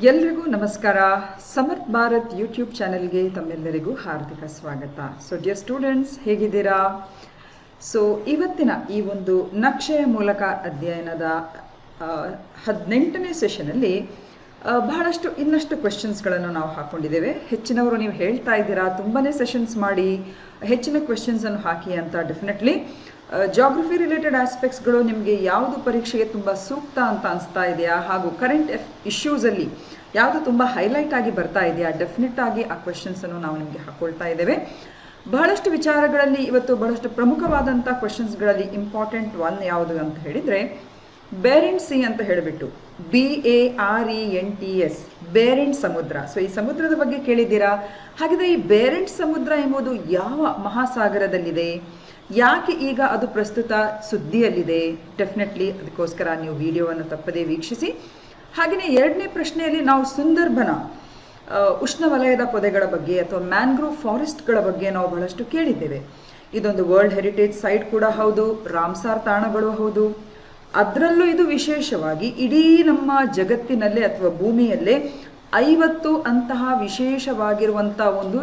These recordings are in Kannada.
ಎಲ್ರಿಗೂ ನಮಸ್ಕಾರ. ಸಮರ್ಥ್ ಭಾರತ್ ಯೂಟ್ಯೂಬ್ ಚಾನೆಲ್ಗೆ ತಮ್ಮೆಲ್ಲರಿಗೂ ಹಾರ್ದಿಕ ಸ್ವಾಗತ. ಸೊ ಡಿಯರ್ ಸ್ಟೂಡೆಂಟ್ಸ್, ಹೇಗಿದ್ದೀರಾ? ಸೊ ಇವತ್ತಿನ ಈ ಒಂದು ನಕ್ಷೆಯ ಮೂಲಕ ಅಧ್ಯಯನದ 18ನೇ ಸೆಷನಲ್ಲಿ ಬಹಳಷ್ಟು ಇನ್ನಷ್ಟು ಕ್ವೆಶ್ಚನ್ಸ್ಗಳನ್ನು ನಾವು ಹಾಕ್ಕೊಂಡಿದ್ದೇವೆ. ಹೆಚ್ಚಿನವರು ನೀವು ಹೇಳ್ತಾ ಇದ್ದೀರಾ ತುಂಬಾ ಸೆಷನ್ಸ್ ಮಾಡಿ, ಹೆಚ್ಚಿನ ಕ್ವೆಶ್ಚನ್ಸನ್ನು ಹಾಕಿ ಅಂತ. ಡೆಫಿನೆಟ್ಲಿ ಜಾಗ್ರಫಿ ರಿಲೇಟೆಡ್ ಆಸ್ಪೆಕ್ಟ್ಸ್ಗಳು ನಿಮಗೆ ಯಾವುದು ಪರೀಕ್ಷೆಗೆ ತುಂಬ ಸೂಕ್ತ ಅಂತ ಅನಿಸ್ತಾ ಇದೆಯಾ, ಹಾಗೂ ಕರೆಂಟ್ ಇಶ್ಯೂಸಲ್ಲಿ ಯಾವುದು ತುಂಬ ಹೈಲೈಟ್ ಆಗಿ ಬರ್ತಾ ಇದೆಯಾ, ಡೆಫಿನೆಟ್ ಆಗಿ ಆ ಕ್ವೆಶ್ಚನ್ಸನ್ನು ನಾವು ನಿಮಗೆ ಹಾಕ್ಕೊಳ್ತಾ ಇದ್ದೇವೆ. ಬಹಳಷ್ಟು ವಿಚಾರಗಳಲ್ಲಿ ಇವತ್ತು ಬಹಳಷ್ಟು ಪ್ರಮುಖವಾದಂಥ ಕ್ವೆಶ್ಚನ್ಸ್ಗಳಲ್ಲಿ ಇಂಪಾರ್ಟೆಂಟ್ ಒನ್ ಯಾವುದು ಅಂತ ಹೇಳಿದರೆ ಬೇರೆಂಟ್ ಸಿ ಅಂತ ಹೇಳಿಬಿಟ್ಟು BARENTS ಬೇರೆಂಟ್ ಸಮುದ್ರ. ಸೊ ಈ ಸಮುದ್ರದ ಬಗ್ಗೆ ಕೇಳಿದ್ದೀರಾ. ಹಾಗಿದ್ರೆ ಈ ಬೇರೆಂಟ್ ಸಮುದ್ರ ಎಂಬುದು ಯಾವ ಮಹಾಸಾಗರದಲ್ಲಿದೆ, ಯಾಕೆ ಈಗ ಅದು ಪ್ರಸ್ತುತ ಸುದ್ದಿಯಲ್ಲಿದೆ? ಡೆಫಿನೆಟ್ಲಿ ಅದಕ್ಕೋಸ್ಕರ ನೀವು ವಿಡಿಯೋವನ್ನು ತಪ್ಪದೇ ವೀಕ್ಷಿಸಿ. ಹಾಗೆಯೇ ಎರಡನೇ ಪ್ರಶ್ನೆಯಲ್ಲಿ ನಾವು ಸುಂದರ್ಬನ ಉಷ್ಣವಲಯದ ಪೊದೆಗಳ ಬಗ್ಗೆ ಅಥವಾ ಮ್ಯಾಂಗ್ರೋವ್ ಫಾರೆಸ್ಟ್ಗಳ ಬಗ್ಗೆ ನಾವು ಬಹಳಷ್ಟು ಕೇಳಿದ್ದೇವೆ. ಇದೊಂದು ವರ್ಲ್ಡ್ ಹೆರಿಟೇಜ್ ಸೈಟ್ ಕೂಡ ಹೌದು, ರಾಮ್ಸಾರ್ ತಾಣಗಳು ಹೌದು. ಅದರಲ್ಲೂ ಇದು ವಿಶೇಷವಾಗಿ ಇಡೀ ನಮ್ಮ ಜಗತ್ತಿನಲ್ಲೇ ಅಥವಾ ಭೂಮಿಯಲ್ಲೇ 50 ಅಂತಹ ವಿಶೇಷವಾಗಿರುವಂಥ ಒಂದು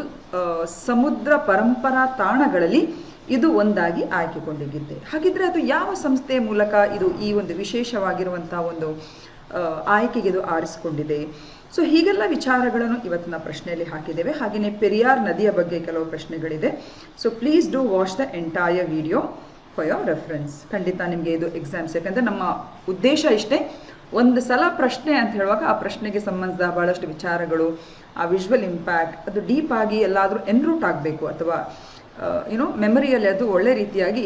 ಸಮುದ್ರ ಪರಂಪರಾ ತಾಣಗಳಲ್ಲಿ ಇದು ಒಂದಾಗಿ ಆಯ್ಕೆಗೊಂಡಿದೆ. ಹಾಗಿದ್ರೆ ಅದು ಯಾವ ಸಂಸ್ಥೆಯ ಮೂಲಕ ಇದು ಈ ಒಂದು ವಿಶೇಷವಾಗಿರುವಂಥ ಒಂದು ಆಯ್ಕೆಗೆ ಇದು ಆರಿಸಿಕೊಂಡಿದೆ? ಸೊ ಹೀಗೆಲ್ಲ ವಿಚಾರಗಳನ್ನು ಇವತ್ತಿನ ಪ್ರಶ್ನೆಯಲ್ಲಿ ಹಾಕಿದ್ದೇವೆ. ಹಾಗೆಯೇ ಪೆರಿಯಾರ್ ನದಿಯ ಬಗ್ಗೆ ಕೆಲವು ಪ್ರಶ್ನೆಗಳಿದೆ. So please do watch the entire video for your reference. ಖಂಡಿತ ನಿಮಗೆ ಇದು ಎಕ್ಸಾಮ್ಸ್, ಯಾಕಂದರೆ ನಮ್ಮ ಉದ್ದೇಶ ಇಷ್ಟೇ, ಒಂದು ಸಲ ಪ್ರಶ್ನೆ ಅಂತ ಹೇಳುವಾಗ ಆ ಪ್ರಶ್ನೆಗೆ ಸಂಬಂಧಿಸಿದ ಬಹಳಷ್ಟು ವಿಚಾರಗಳು, ಆ ವಿಜುವಲ್ ಇಂಪ್ಯಾಕ್ಟ್ ಅದು ಡೀಪ್ ಆಗಿ ಎಲ್ಲಾದರೂ ಎನ್ರೂಟ್ ಆಗಬೇಕು, ಅಥವಾ ಮೆಮರಿಯಲ್ಲಿ ಅದು ಒಳ್ಳೆ ರೀತಿಯಾಗಿ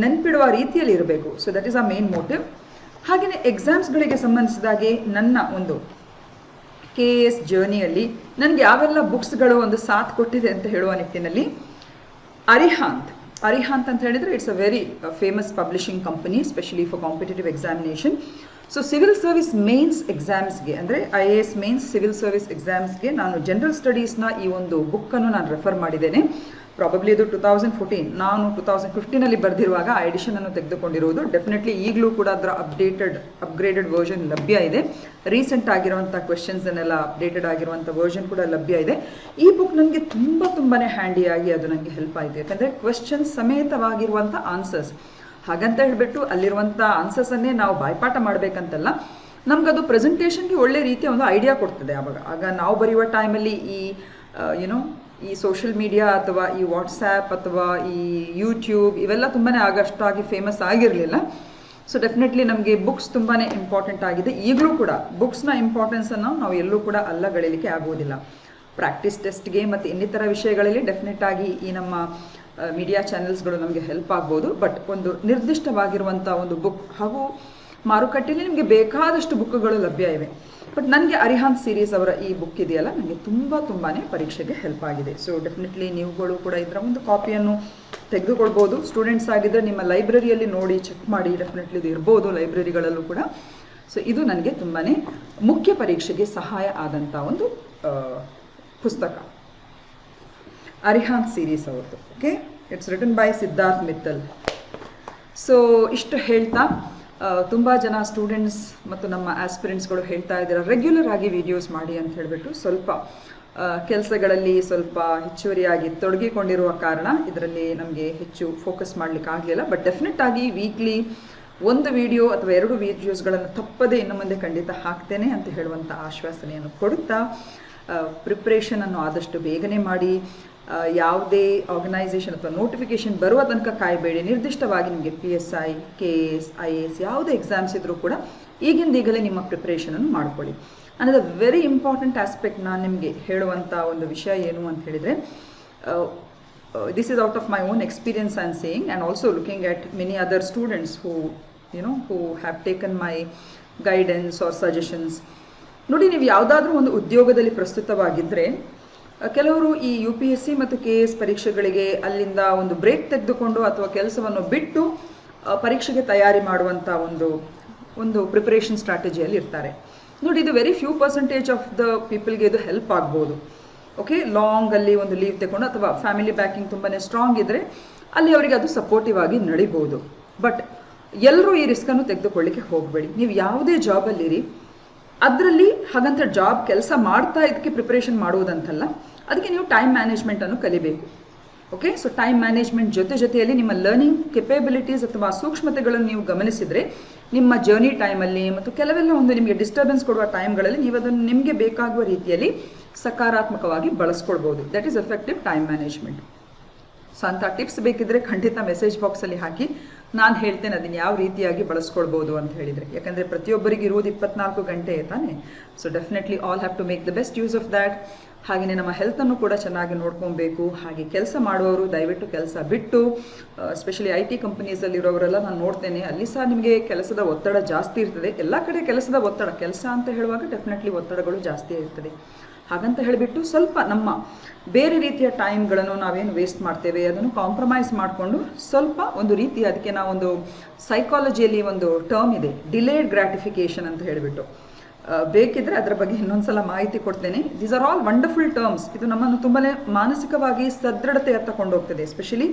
ನೆನಪಿಡುವ ರೀತಿಯಲ್ಲಿ ಇರಬೇಕು. ಸೊ ದಟ್ ಈಸ್ ಆ ಮೇನ್ ಮೋಟಿವ್. ಹಾಗೆಯೇ ಎಕ್ಸಾಮ್ಸ್ಗಳಿಗೆ ಸಂಬಂಧಿಸಿದಾಗೆ ನನ್ನ ಒಂದು KS ಜರ್ನಿಯಲ್ಲಿ ನನಗೆ ಯಾವೆಲ್ಲ ಬುಕ್ಸ್ಗಳು ಒಂದು ಸಾಥ್ ಕೊಟ್ಟಿದೆ ಅಂತ ಹೇಳುವ ನಿಟ್ಟಿನಲ್ಲಿ ಅರಿಹಾಂತ್ ಅಂತ ಹೇಳಿದರೆ it's a very famous publishing company, specially for competitive examination. So civil service mains ಎಕ್ಸಾಮ್ಸ್ಗೆ, ಅಂದರೆ IAS ಮೇನ್ಸ್ ಸಿವಿಲ್ ಸರ್ವಿಸ್ ಎಕ್ಸಾಮ್ಸ್ಗೆ ನಾನು ಜನರಲ್ ಸ್ಟಡೀಸ್ನ ಈ ಒಂದು ಬುಕ್ಕನ್ನು ನಾನು ರೆಫರ್ ಮಾಡಿದ್ದೇನೆ. ಪ್ರಾಬಬ್ಲಿ ಇದು 2014, ನಾನು 2015ನಲ್ಲಿ ಬರೆದಿರುವಾಗ ಆ ಎಡಿಷನನ್ನು ತೆಗೆದುಕೊಂಡಿರುವುದು. ಡೆಫಿನೆಟ್ಲಿ ಈಗಲೂ ಕೂಡ ಅದರ ಅಪ್ಗ್ರೇಡೆಡ್ ವರ್ಷನ್ ಲಭ್ಯ ಇದೆ. ರೀಸೆಂಟ್ ಆಗಿರುವಂಥ ಕ್ವೆಶ್ಚನ್ಸನ್ನೆಲ್ಲ ಅಪ್ಡೇಟೆಡ್ ಆಗಿರುವಂಥ ವರ್ಷನ್ ಕೂಡ ಲಭ್ಯ ಇದೆ. ಈ ಬುಕ್ ನನಗೆ ತುಂಬಾ ಹ್ಯಾಂಡಿಯಾಗಿ ಅದು ನನಗೆ ಹೆಲ್ಪ್ ಆಯಿತು. ಯಾಕಂದರೆ ಕ್ವೆಶ್ಚನ್ ಸಮೇತವಾಗಿರುವಂಥ ಆನ್ಸರ್ಸ್, ಹಾಗಂತ ಹೇಳಿಬಿಟ್ಟು ಅಲ್ಲಿರುವಂಥ ಆನ್ಸರ್ಸನ್ನೇ ನಾವು ಬಾಯ್ಪಾಠ ಮಾಡಬೇಕಂತಲ್ಲ, ನಮಗದು ಪ್ರೆಸೆಂಟೇಷನ್ಗೆ ಒಳ್ಳೆ ರೀತಿಯ ಒಂದು ಐಡಿಯಾ ಕೊಡ್ತದೆ. ಆಗ ನಾವು ಬರೆಯುವ ಟೈಮಲ್ಲಿ ಈ ಸೋಷಿಯಲ್ ಮೀಡಿಯಾ ಅಥವಾ ಈ ವಾಟ್ಸ್ಯಾಪ್ ಅಥವಾ ಈ ಯೂಟ್ಯೂಬ್ ಇವೆಲ್ಲ ತುಂಬಾ ಅಷ್ಟಾಗಿ ಫೇಮಸ್ ಆಗಿರಲಿಲ್ಲ. ಸೊ ಡೆಫಿನೆಟ್ಲಿ ನಮಗೆ ಬುಕ್ಸ್ ತುಂಬಾ ಇಂಪಾರ್ಟೆಂಟ್ ಆಗಿದೆ. ಈಗಲೂ ಕೂಡ ಬುಕ್ಸ್ನ ಇಂಪಾರ್ಟೆನ್ಸನ್ನು ನಾವು ಎಲ್ಲೂ ಕೂಡ ಅಲ್ಲಗಳೆಯಲಿಕ್ಕೆ ಆಗುವುದಿಲ್ಲ. ಪ್ರಾಕ್ಟೀಸ್ ಟೆಸ್ಟ್ಗೆ ಮತ್ತು ಇನ್ನಿತರ ವಿಷಯಗಳಲ್ಲಿ ಡೆಫಿನೆಟ್ ಆಗಿ ಈ ನಮ್ಮ ಮೀಡಿಯಾ ಚಾನೆಲ್ಸ್ಗಳು ನಮಗೆ ಹೆಲ್ಪ್ ಆಗ್ಬೋದು. ಬಟ್ ಒಂದು ನಿರ್ದಿಷ್ಟವಾಗಿರುವಂಥ ಒಂದು ಬುಕ್, ಹಾಗೂ ಮಾರುಕಟ್ಟೆಯಲ್ಲಿ ನಿಮಗೆ ಬೇಕಾದಷ್ಟು ಬುಕ್ಗಳು ಲಭ್ಯ ಇವೆ. ಬಟ್ ನನಗೆ ಅರಿಹಾಂತ್ ಸೀರೀಸ್ ಅವರ ಈ ಬುಕ್ ಇದೆಯಲ್ಲ, ನನಗೆ ತುಂಬಾ ಪರೀಕ್ಷೆಗೆ ಹೆಲ್ಪ್ ಆಗಿದೆ. ಸೊ ಡೆಫಿನೆಟ್ಲಿ ನೀವುಗಳು ಕೂಡ ಇದರ ಒಂದು ಕಾಪಿಯನ್ನು ತೆಗೆದುಕೊಳ್ಬೋದು. ಸ್ಟೂಡೆಂಟ್ಸ್ ಆಗಿದ್ದರೆ ನಿಮ್ಮ ಲೈಬ್ರರಿಯಲ್ಲಿ ನೋಡಿ ಚೆಕ್ ಮಾಡಿ, ಡೆಫಿನೆಟ್ಲಿ ಇದು ಇರ್ಬೋದು ಲೈಬ್ರರಿಗಳಲ್ಲೂ ಕೂಡ. ಸೊ ಇದು ನನಗೆ ತುಂಬಾ ಮುಖ್ಯ ಪರೀಕ್ಷೆಗೆ ಸಹಾಯ ಆದಂಥ ಒಂದು ಪುಸ್ತಕ, ಅರಿಹಾಂತ್ ಸೀರೀಸ್ ಅವ್ರದ್ದು. Okay, it's written by Siddharth Mittal. So ಇಷ್ಟು ಹೇಳ್ತಾ ತುಂಬ ಜನ ಸ್ಟೂಡೆಂಟ್ಸ್ ಮತ್ತು ನಮ್ಮ ಆಸ್ಪಿರೆಂಟ್ಸ್ಗಳು ಹೇಳ್ತಾ ಇದ್ದಾರೆ ರೆಗ್ಯುಲರ್ ಆಗಿ ವಿಡಿಯೋಸ್ ಮಾಡಿ ಅಂತ ಹೇಳಿಬಿಟ್ಟು. ಸ್ವಲ್ಪ ಕೆಲಸಗಳಲ್ಲಿ ಸ್ವಲ್ಪ ಹೆಚ್ಚುವರಿಯಾಗಿ ತೊಡಗಿಕೊಂಡಿರುವ ಕಾರಣ ಇದರಲ್ಲಿ ನಮಗೆ ಹೆಚ್ಚು ಫೋಕಸ್ ಮಾಡಲಿಕ್ಕೆ ಆಗಲಿಲ್ಲ. ಬಟ್ ಡೆಫಿನೆಟ್ ಆಗಿ ವೀಕ್ಲಿ ಒಂದು ವಿಡಿಯೋ ಅಥವಾ 2 ವಿಡಿಯೋಸ್ಗಳನ್ನು ತಪ್ಪದೇ ಇನ್ನು ಮುಂದೆ ಖಂಡಿತ ಹಾಕ್ತೇನೆ ಅಂತ ಹೇಳುವಂಥ ಆಶ್ವಾಸನೆಯನ್ನು ಕೊಡುತ್ತಾ, ಪ್ರಿಪ್ರೇಷನನ್ನು ಆದಷ್ಟು ಬೇಗನೆ ಮಾಡಿ. ಯಾವುದೇ ಆರ್ಗನೈಸೇಷನ್ ಅಥವಾ ನೋಟಿಫಿಕೇಶನ್ ಬರುವ ತನಕ ಕಾಯಬೇಡಿ. ನಿರ್ದಿಷ್ಟವಾಗಿ ನಿಮಗೆ PSI, KS, IAS ಯಾವುದೇ ಎಕ್ಸಾಮ್ಸ್ ಇದ್ರೂ ಕೂಡ ಈಗಲೇ ನಿಮ್ಮ ಪ್ರಿಪ್ರೇಷನನ್ನು ಮಾಡ್ಕೊಳ್ಳಿ. ಅನ್ನೋದು ವೆರಿ ಇಂಪಾರ್ಟೆಂಟ್ ಆಸ್ಪೆಕ್ಟ್. ನಾನು ನಿಮಗೆ ಹೇಳುವಂಥ ಒಂದು ವಿಷಯ ಏನು ಅಂತ ಹೇಳಿದರೆ, this is out of my own experience I am saying, and also looking at many other students who have taken my guidance or suggestions. ನೋಡಿ, ನೀವು ಯಾವುದಾದ್ರೂ ಒಂದು ಉದ್ಯೋಗದಲ್ಲಿ ಪ್ರಸ್ತುತವಾಗಿದ್ದರೆ, ಕೆಲವರು ಈ UPSC ಮತ್ತು KS ಪರೀಕ್ಷೆಗಳಿಗೆ ಅಲ್ಲಿಂದ ಒಂದು ಬ್ರೇಕ್ ತೆಗೆದುಕೊಂಡು ಅಥವಾ ಕೆಲಸವನ್ನು ಬಿಟ್ಟು ಪರೀಕ್ಷೆಗೆ ತಯಾರಿ ಮಾಡುವಂಥ ಒಂದು ಪ್ರಿಪರೇಷನ್ ಸ್ಟ್ರಾಟಜಿಯಲ್ಲಿ ಇರ್ತಾರೆ. ನೋಡಿ, ಇದು very few percentage of the ಪೀಪಲ್ಗೆ ಇದು ಹೆಲ್ಪ್ ಆಗ್ಬೋದು. ಓಕೆ, ಲಾಂಗ್ ಅಲ್ಲಿ ಒಂದು ಲೀವ್ ತಗೊಂಡು ಅಥವಾ ಫ್ಯಾಮಿಲಿ ಬ್ಯಾಕಿಂಗ್ ತುಂಬಾ ಸ್ಟ್ರಾಂಗ್ ಇದ್ದರೆ ಅಲ್ಲಿ ಅವರಿಗೆ ಅದು ಸಪೋರ್ಟಿವ್ ಆಗಿ ನಡಿಬೋದು. ಬಟ್ ಎಲ್ಲರೂ ಈ ರಿಸ್ಕನ್ನು ತೆಗೆದುಕೊಳ್ಳಿಕ್ಕೆ ಹೋಗಬೇಡಿ. ನೀವು ಯಾವುದೇ ಜಾಬಲ್ಲಿರಿ, ಅದರಲ್ಲಿ ಹಾಗಂತ ಜಾಬ್ ಕೆಲಸ ಮಾಡ್ತಾ ಇದಕ್ಕೆ ಪ್ರಿಪರೇಷನ್ ಮಾಡುವುದಂತಲ್ಲ, ಅದಕ್ಕೆ ನೀವು ಟೈಮ್ ಮ್ಯಾನೇಜ್ಮೆಂಟನ್ನು ಕಲಿಬೇಕು. ಓಕೆ, ಸೊ ಟೈಮ್ ಮ್ಯಾನೇಜ್ಮೆಂಟ್ ಜೊತೆಯಲ್ಲಿ ನಿಮ್ಮ ಲರ್ನಿಂಗ್ ಕೆಪಬಿಲಿಟೀಸ್ ಅಥವಾ ಸೂಕ್ಷ್ಮತೆಗಳನ್ನು ನೀವು ಗಮನಿಸಿದರೆ ನಿಮ್ಮ ಜರ್ನಿ ಟೈಮಲ್ಲಿ ಮತ್ತು ಕೆಲವೆಲ್ಲ ಒಂದು ನಿಮಗೆ ಡಿಸ್ಟರ್ಬೆನ್ಸ್ ಕೊಡುವ ಟೈಮ್ಗಳಲ್ಲಿ ನೀವು ಅದನ್ನು ನಿಮಗೆ ಬೇಕಾಗುವ ರೀತಿಯಲ್ಲಿ ಸಕಾರಾತ್ಮಕವಾಗಿ ಬಳಸ್ಕೊಳ್ಬೋದು. That is effective time management. So ಅಂಥ ಟಿಪ್ಸ್ ಬೇಕಿದ್ರೆ ಖಂಡಿತ ಮೆಸೇಜ್ ಬಾಕ್ಸಲ್ಲಿ ಹಾಕಿ, ನಾನು ಹೇಳ್ತೇನೆ ಅದನ್ನು ಯಾವ ರೀತಿಯಾಗಿ ಬಳಸ್ಕೊಳ್ಬೋದು ಅಂತ ಹೇಳಿದರೆ. ಯಾಕಂದರೆ ಪ್ರತಿಯೊಬ್ಬರಿಗೆ ಇರುವುದು 24 ಗಂಟೆ ತಾನೆ. So definitely all have to make the best use of that. ಹಾಗೆಯೇ ನಮ್ಮ ಹೆಲ್ತನ್ನು ಕೂಡ ಚೆನ್ನಾಗಿ ನೋಡ್ಕೊಬೇಕು. ಹಾಗೆ ಕೆಲಸ ಮಾಡುವವರು ದಯವಿಟ್ಟು ಕೆಲಸ ಬಿಟ್ಟು, ಎಸ್ಪೆಷಲಿ IT ಕಂಪನೀಸಲ್ಲಿರೋರೆಲ್ಲ ನಾನು ನೋಡ್ತೇನೆ, ಅಲ್ಲಿ ಸಹ ನಿಮಗೆ ಕೆಲಸದ ಒತ್ತಡ ಜಾಸ್ತಿ ಇರ್ತದೆ. ಎಲ್ಲ ಕಡೆ ಕೆಲಸದ ಒತ್ತಡ, ಕೆಲಸ ಅಂತ ಹೇಳುವಾಗ ಡೆಫಿನೆಟ್ಲಿ ಒತ್ತಡಗಳು ಜಾಸ್ತಿ ಇರ್ತದೆ. ಹಾಗಂತ ಹೇಳಿಬಿಟ್ಟು ಸ್ವಲ್ಪ ನಮ್ಮ ಬೇರೆ ರೀತಿಯ ಟೈಮ್ಗಳನ್ನು ನಾವೇನು ವೇಸ್ಟ್ ಮಾಡ್ತೇವೆ ಅದನ್ನು ಕಾಂಪ್ರಮೈಸ್ ಮಾಡಿಕೊಂಡು ಸ್ವಲ್ಪ ಒಂದು ರೀತಿ, ಅದಕ್ಕೆ ನಾವೊಂದು ಸೈಕಾಲಜಿಯಲ್ಲಿ ಒಂದು ಟರ್ಮ್ ಇದೆ, ಡಿಲೇಡ್ ಗ್ರಾಟಿಫಿಕೇಶನ್ ಅಂತ ಹೇಳಿಬಿಟ್ಟು. ಬೇಕಿದ್ರೆ ಅದರ ಬಗ್ಗೆ ಇನ್ನೊಂದ್ಸಲ ಮಾಹಿತಿ ಕೊಡ್ತೇನೆ. These are all wonderful terms. ಇದು ನಮ್ಮನ್ನು ತುಂಬಾ ಮಾನಸಿಕವಾಗಿ ಸದೃಢತೆಯತ್ತ ಕೊಂಡೋಗ್ತದೆ, ಎಸ್ಪೆಷಲಿ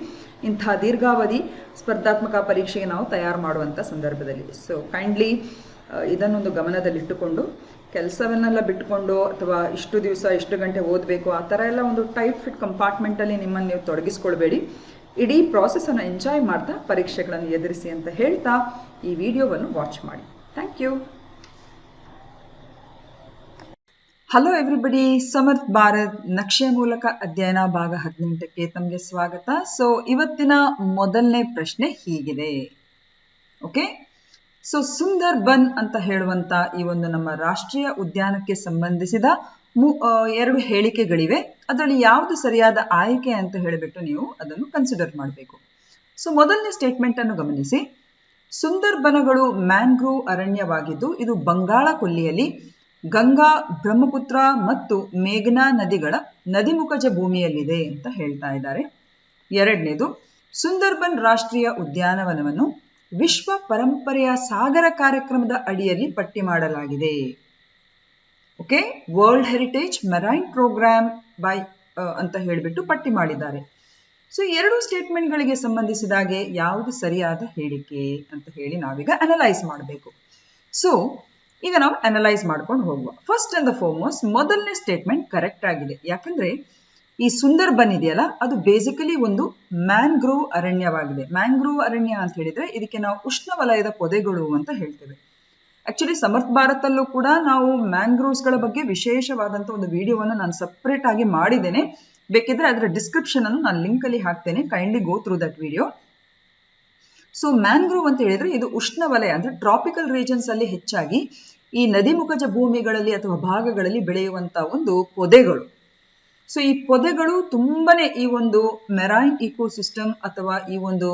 ಇಂಥ ದೀರ್ಘಾವಧಿ ಸ್ಪರ್ಧಾತ್ಮಕ ಪರೀಕ್ಷೆಗೆ ನಾವು ತಯಾರು ಮಾಡುವಂಥ ಸಂದರ್ಭದಲ್ಲಿ. ಸೊ ಕೈಂಡ್ಲಿ ಇದನ್ನೊಂದು ಗಮನದಲ್ಲಿಟ್ಟುಕೊಂಡು, ಕೆಲಸವನ್ನೆಲ್ಲ ಬಿಟ್ಟುಕೊಂಡು ಅಥವಾ ಇಷ್ಟು ದಿವಸ ಇಷ್ಟು ಗಂಟೆ ಓದಬೇಕು ಆ ಥರ ಎಲ್ಲ ಒಂದು ಟೈಟ್ ಫಿಟ್ ಕಂಪಾರ್ಟ್ಮೆಂಟಲ್ಲಿ ನಿಮ್ಮನ್ನು ನೀವು ತೊಡಗಿಸ್ಕೊಳ್ಬೇಡಿ. ಇಡೀ ಪ್ರಾಸೆಸನ್ನು ಎಂಜಾಯ್ ಮಾಡ್ತಾ ಪರೀಕ್ಷೆಗಳನ್ನು ಎದುರಿಸಿ ಅಂತ ಹೇಳ್ತಾ ಈ ವಿಡಿಯೋವನ್ನು ವಾಚ್ ಮಾಡಿ. Thank you. Hello everybody, Samarth Bharat ನಕ್ಷೆಯ ಮೂಲಕ ಅಧ್ಯಯನ ಭಾಗ 18ಕ್ಕೆ ತಮಗೆ ಸ್ವಾಗತ. ಸೊ ಇವತ್ತಿನ ಮೊದಲನೇ ಪ್ರಶ್ನೆ ಹೀಗಿದೆ. ಓಕೆ, ಸೊ ಸುಂದರ್ ಬನ್ ಅಂತ ಹೇಳುವಂತ ಈ ಒಂದು ನಮ್ಮ ರಾಷ್ಟ್ರೀಯ ಉದ್ಯಾನಕ್ಕೆ ಸಂಬಂಧಿಸಿದ 2 ಹೇಳಿಕೆಗಳಿವೆ. ಅದರಲ್ಲಿ ಯಾವುದು ಸರಿಯಾದ ಆಯ್ಕೆ ಅಂತ ಹೇಳಿಬಿಟ್ಟು ನೀವು ಅದನ್ನು ಕನ್ಸಿಡರ್ ಮಾಡಬೇಕು. ಸೊ ಮೊದಲನೇ ಸ್ಟೇಟ್ಮೆಂಟ್ ಅನ್ನು ಗಮನಿಸಿ. ಸುಂದರ್ ಬನಗಳು ಮ್ಯಾಂಗ್ರೋವ್ ಅರಣ್ಯವಾಗಿದ್ದು ಇದು ಬಂಗಾಳ ಕೊಲ್ಲಿಯಲ್ಲಿ ಗಂಗಾ, ಬ್ರಹ್ಮಪುತ್ರ ಮತ್ತು ಮೇಘನಾ ನದಿಗಳ ನದಿಮುಖಜ ಭೂಮಿಯಲ್ಲಿದೆ ಅಂತ ಹೇಳ್ತಾ ಇದ್ದಾರೆ. ಎರಡನೇದು, ಸುಂದರ್ಬನ್ ರಾಷ್ಟ್ರೀಯ ಉದ್ಯಾನವನವನ್ನು ವಿಶ್ವ ಪರಂಪರೆಯ ಸಾಗರ ಕಾರ್ಯಕ್ರಮದ ಅಡಿಯಲ್ಲಿ ಪಟ್ಟಿ ಮಾಡಲಾಗಿದೆ. Okay, world heritage marine programme by ಅಂತ ಹೇಳಿಬಿಟ್ಟು ಪಟ್ಟಿ ಮಾಡಿದ್ದಾರೆ. ಸೊ 2 ಸ್ಟೇಟ್ಮೆಂಟ್ಗಳಿಗೆ ಸಂಬಂಧಿಸಿದಾಗೆ ಯಾವುದು ಸರಿಯಾದ ಹೇಳಿಕೆ ಅಂತ ಹೇಳಿ ನಾವೀಗ ಅನಲೈಸ್ ಮಾಡಬೇಕು. ಸೊ ಈಗ ನಾವು ಅನಲೈಸ್ ಮಾಡ್ಕೊಂಡು ಹೋಗುವ. ಫಸ್ಟ್ ಅಂಡ್ ದ ಫಾರ್ಮೋಸ್ಟ್, ಮೊದಲನೇ ಸ್ಟೇಟ್ಮೆಂಟ್ ಕರೆಕ್ಟ್ ಆಗಿದೆ. ಯಾಕಂದ್ರೆ ಈ ಸುಂದರ್ಬನ್ ಇದೆಯಲ್ಲ, ಅದು ಬೇಸಿಕಲಿ ಒಂದು ಮ್ಯಾಂಗ್ರೋವ್ ಅರಣ್ಯವಾಗಿದೆ. ಮ್ಯಾಂಗ್ರೋವ್ ಅರಣ್ಯ ಅಂತ ಹೇಳಿದ್ರೆ ಇದಕ್ಕೆ ನಾವು ಉಷ್ಣವಲಯದ ಪೊದೆಗಳು ಅಂತ ಹೇಳ್ತೇವೆ. ಆಕ್ಚುಲಿ ಸಮರ್ಥ ಭಾರತಲ್ಲೂ ಕೂಡ ನಾವು ಮ್ಯಾಂಗ್ರೋವ್ಸ್ಗಳ ಬಗ್ಗೆ ವಿಶೇಷವಾದಂಥ ಒಂದು ವಿಡಿಯೋವನ್ನು ನಾನು ಸಪ್ರೇಟ್ ಆಗಿ ಮಾಡಿದ್ದೇನೆ. ಬೇಕಿದ್ರೆ ಅದರ ಡಿಸ್ಕ್ರಿಪ್ಷನ್ ಅನ್ನು ನಾನು ಲಿಂಕ್ ಅಲ್ಲಿ ಹಾಕ್ತೇನೆ. Kindly go through that video. So mangrove ಅಂತ ಹೇಳಿದ್ರೆ ಇದು ಉಷ್ಣವಲಯ ಅಂದ್ರೆ ಟ್ರಾಪಿಕಲ್ ರೀಜನ್ಸ್ ಅಲ್ಲಿ ಹೆಚ್ಚಾಗಿ ಈ ನದಿಮುಖಜ ಭೂಮಿಗಳಲ್ಲಿ ಅಥವಾ ಭಾಗಗಳಲ್ಲಿ ಬೆಳೆಯುವಂತ ಒಂದು ಪೊದೆಗಳು. ಸೊ ಈ ಪೊದೆಗಳು ತುಂಬಾನೇ ಈ ಒಂದು ಮೆರೈನ್ ಇಕೋಸಿಸ್ಟಮ್ ಅಥವಾ ಈ ಒಂದು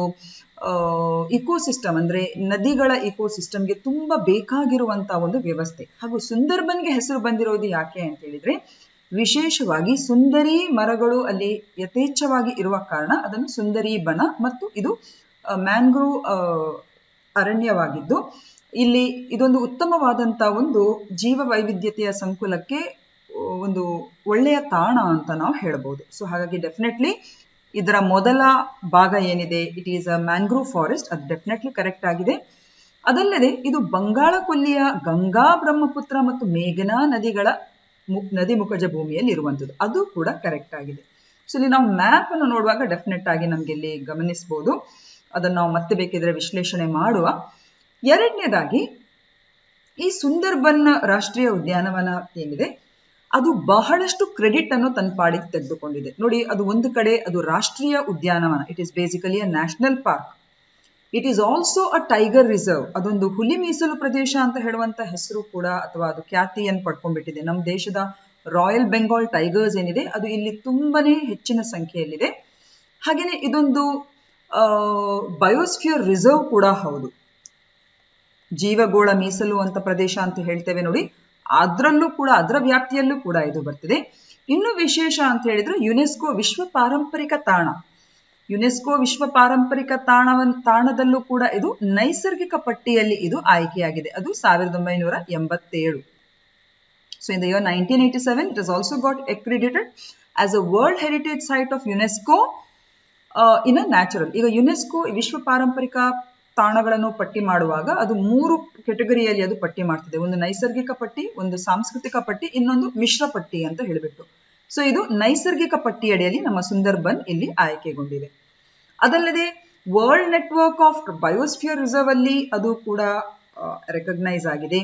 ಇಕೋಸಿಸ್ಟಮ್ ಅಂದ್ರೆ ನದಿಗಳ ಇಕೋಸಿಸ್ಟಮ್ಗೆ ತುಂಬಾ ಬೇಕಾಗಿರುವಂತಹ ಒಂದು ವ್ಯವಸ್ಥೆ. ಹಾಗೂ ಸುಂದರ್ಬನ್ಗೆ ಹೆಸರು ಬಂದಿರೋದು ಯಾಕೆ ಅಂತ ಹೇಳಿದ್ರೆ ವಿಶೇಷವಾಗಿ ಸುಂದರಿ ಮರಗಳು ಅಲ್ಲಿ ಯಥೇಚ್ಛವಾಗಿ ಇರುವ ಕಾರಣ ಅದನ್ನು ಸುಂದರಿ ಬನ, ಮತ್ತು ಇದು ಮ್ಯಾಂಗ್ರೋವ್ ಅರಣ್ಯವಾಗಿದ್ದು ಇಲ್ಲಿ ಇದೊಂದು ಉತ್ತಮವಾದಂತ ಒಂದು ಜೀವ ವೈವಿಧ್ಯತೆಯ ಸಂಕುಲಕ್ಕೆ ಒಂದು ಒಳ್ಳೆಯ ತಾಣ ಅಂತ ನಾವು ಹೇಳ್ಬೋದು. ಸೊ ಹಾಗಾಗಿ ಡೆಫಿನೆಟ್ಲಿ ಇದರ ಮೊದಲ ಭಾಗ ಏನಿದೆ, it is a mangrove forest, ಅದು ಡೆಫಿನೆಟ್ಲಿ ಕರೆಕ್ಟ್ ಆಗಿದೆ. ಅದಲ್ಲದೆ ಇದು ಬಂಗಾಳ ಕೊಲ್ಲಿಯ ಗಂಗಾ, ಬ್ರಹ್ಮಪುತ್ರ ಮತ್ತು ಮೇಘನಾ ನದಿಗಳ ನದಿಮುಖಜ ಭೂಮಿಯಲ್ಲಿ ಇರುವಂಥದ್ದು, ಅದು ಕೂಡ ಕರೆಕ್ಟ್ ಆಗಿದೆ. ಸೊ ಇಲ್ಲಿ ನಾವು ಮ್ಯಾಪ್ ಅನ್ನು ನೋಡುವಾಗ ಡೆಫಿನೆಟ್ ಆಗಿ ನಮ್ಗೆ ಇಲ್ಲಿ ಗಮನಿಸಬಹುದು. ಅದನ್ನು ನಾವು ಮತ್ತೆ ಬೇಕಿದ್ರೆ ವಿಶ್ಲೇಷಣೆ ಮಾಡುವ. ಎರಡನೇದಾಗಿ ಈ ಸುಂದರ್ಬನ್ ರಾಷ್ಟ್ರೀಯ ಉದ್ಯಾನವನ ಏನಿದೆ ಅದು ಬಹಳಷ್ಟು ಕ್ರೆಡಿಟ್ ಅನ್ನು ತನ್ನ ಪಾಡಿಗೆ ತೆಗೆದುಕೊಂಡಿದೆ. ನೋಡಿ, ಅದು ಒಂದು ಕಡೆ ಅದು ರಾಷ್ಟ್ರೀಯ ಉದ್ಯಾನವನ, it is basically a national park. It is also a tiger reserve, ಅದೊಂದು ಹುಲಿ ಮೀಸಲು ಪ್ರದೇಶ ಅಂತ ಹೇಳುವಂತ ಹೆಸರು ಕೂಡ ಅಥವಾ ಅದು ಖ್ಯಾತಿಯನ್ನು ಪಡ್ಕೊಂಡ್ಬಿಟ್ಟಿದೆ. ನಮ್ಮ ದೇಶದ ರಾಯಲ್ ಬೆಂಗಾಲ್ ಟೈಗರ್ಸ್ ಏನಿದೆ ಅದು ಇಲ್ಲಿ ತುಂಬಾನೇ ಹೆಚ್ಚಿನ ಸಂಖ್ಯೆಯಲ್ಲಿದೆ. ಹಾಗೇನೆ ಇದೊಂದು ಬಯೋಸ್ಫಿಯರ್ ರಿಸರ್ವ್ ಕೂಡ ಹೌದು. ಜೀವಗೋಳ ಮೀಸಲು ಅಂತ ಪ್ರದೇಶ ಅಂತ ಹೇಳ್ತೇವೆ ನೋಡಿ, ಅದರಲ್ಲೂ ಕೂಡ ಅದರ ವ್ಯಾಪ್ತಿಯಲ್ಲೂ ಕೂಡ ಇದು ಬರ್ತಿದೆ. ಇನ್ನು ವಿಶೇಷ ಅಂತ ಹೇಳಿದ್ರೆ ಯುನೆಸ್ಕೋ ವಿಶ್ವ ಪಾರಂಪರಿಕ ತಾಣ, ಯುನೆಸ್ಕೋ ವಿಶ್ವ ಪಾರಂಪರಿಕ ತಾಣದಲ್ಲೂ ಕೂಡ ಇದು ನೈಸರ್ಗಿಕ ಪಟ್ಟಿಯಲ್ಲಿ ಇದು ಆಯ್ಕೆಯಾಗಿದೆ. ಅದು 1987. So in the year 1987 it has also got accredited as a World Heritage Site of UNESCO in a natural. ಈಗ ಯುನೆಸ್ಕೋ ವಿಶ್ವ ಪಾರಂಪರಿಕ ತಾಣಗಳನ್ನು ಪಟ್ಟಿ ಮಾಡುವಾಗ ಅದು 3 ಕೆಟಗರಿಯಲ್ಲಿ ಅದು ಪಟ್ಟಿ ಮಾಡ್ತದೆ. ಒಂದು ನೈಸರ್ಗಿಕ ಪಟ್ಟಿ, ಒಂದು ಸಾಂಸ್ಕೃತಿಕ ಪಟ್ಟಿ, ಇನ್ನೊಂದು ಮಿಶ್ರ ಪಟ್ಟಿ ಅಂತ ಹೇಳಿಬಿಟ್ಟು. ಸೊ ಇದು ನೈಸರ್ಗಿಕ ಪಟ್ಟಿ ಅಡಿಯಲ್ಲಿ ನಮ್ಮ ಸುಂದರ್ಬನ್ ಇಲ್ಲಿ ಆಯ್ಕೆಗೊಂಡಿದೆ. ಅದಲ್ಲದೆ world network of biosphere reserve ಅಲ್ಲಿ ಅದು ಕೂಡ ರೆಕಗ್ನೈಸ್ ಆಗಿದೆ.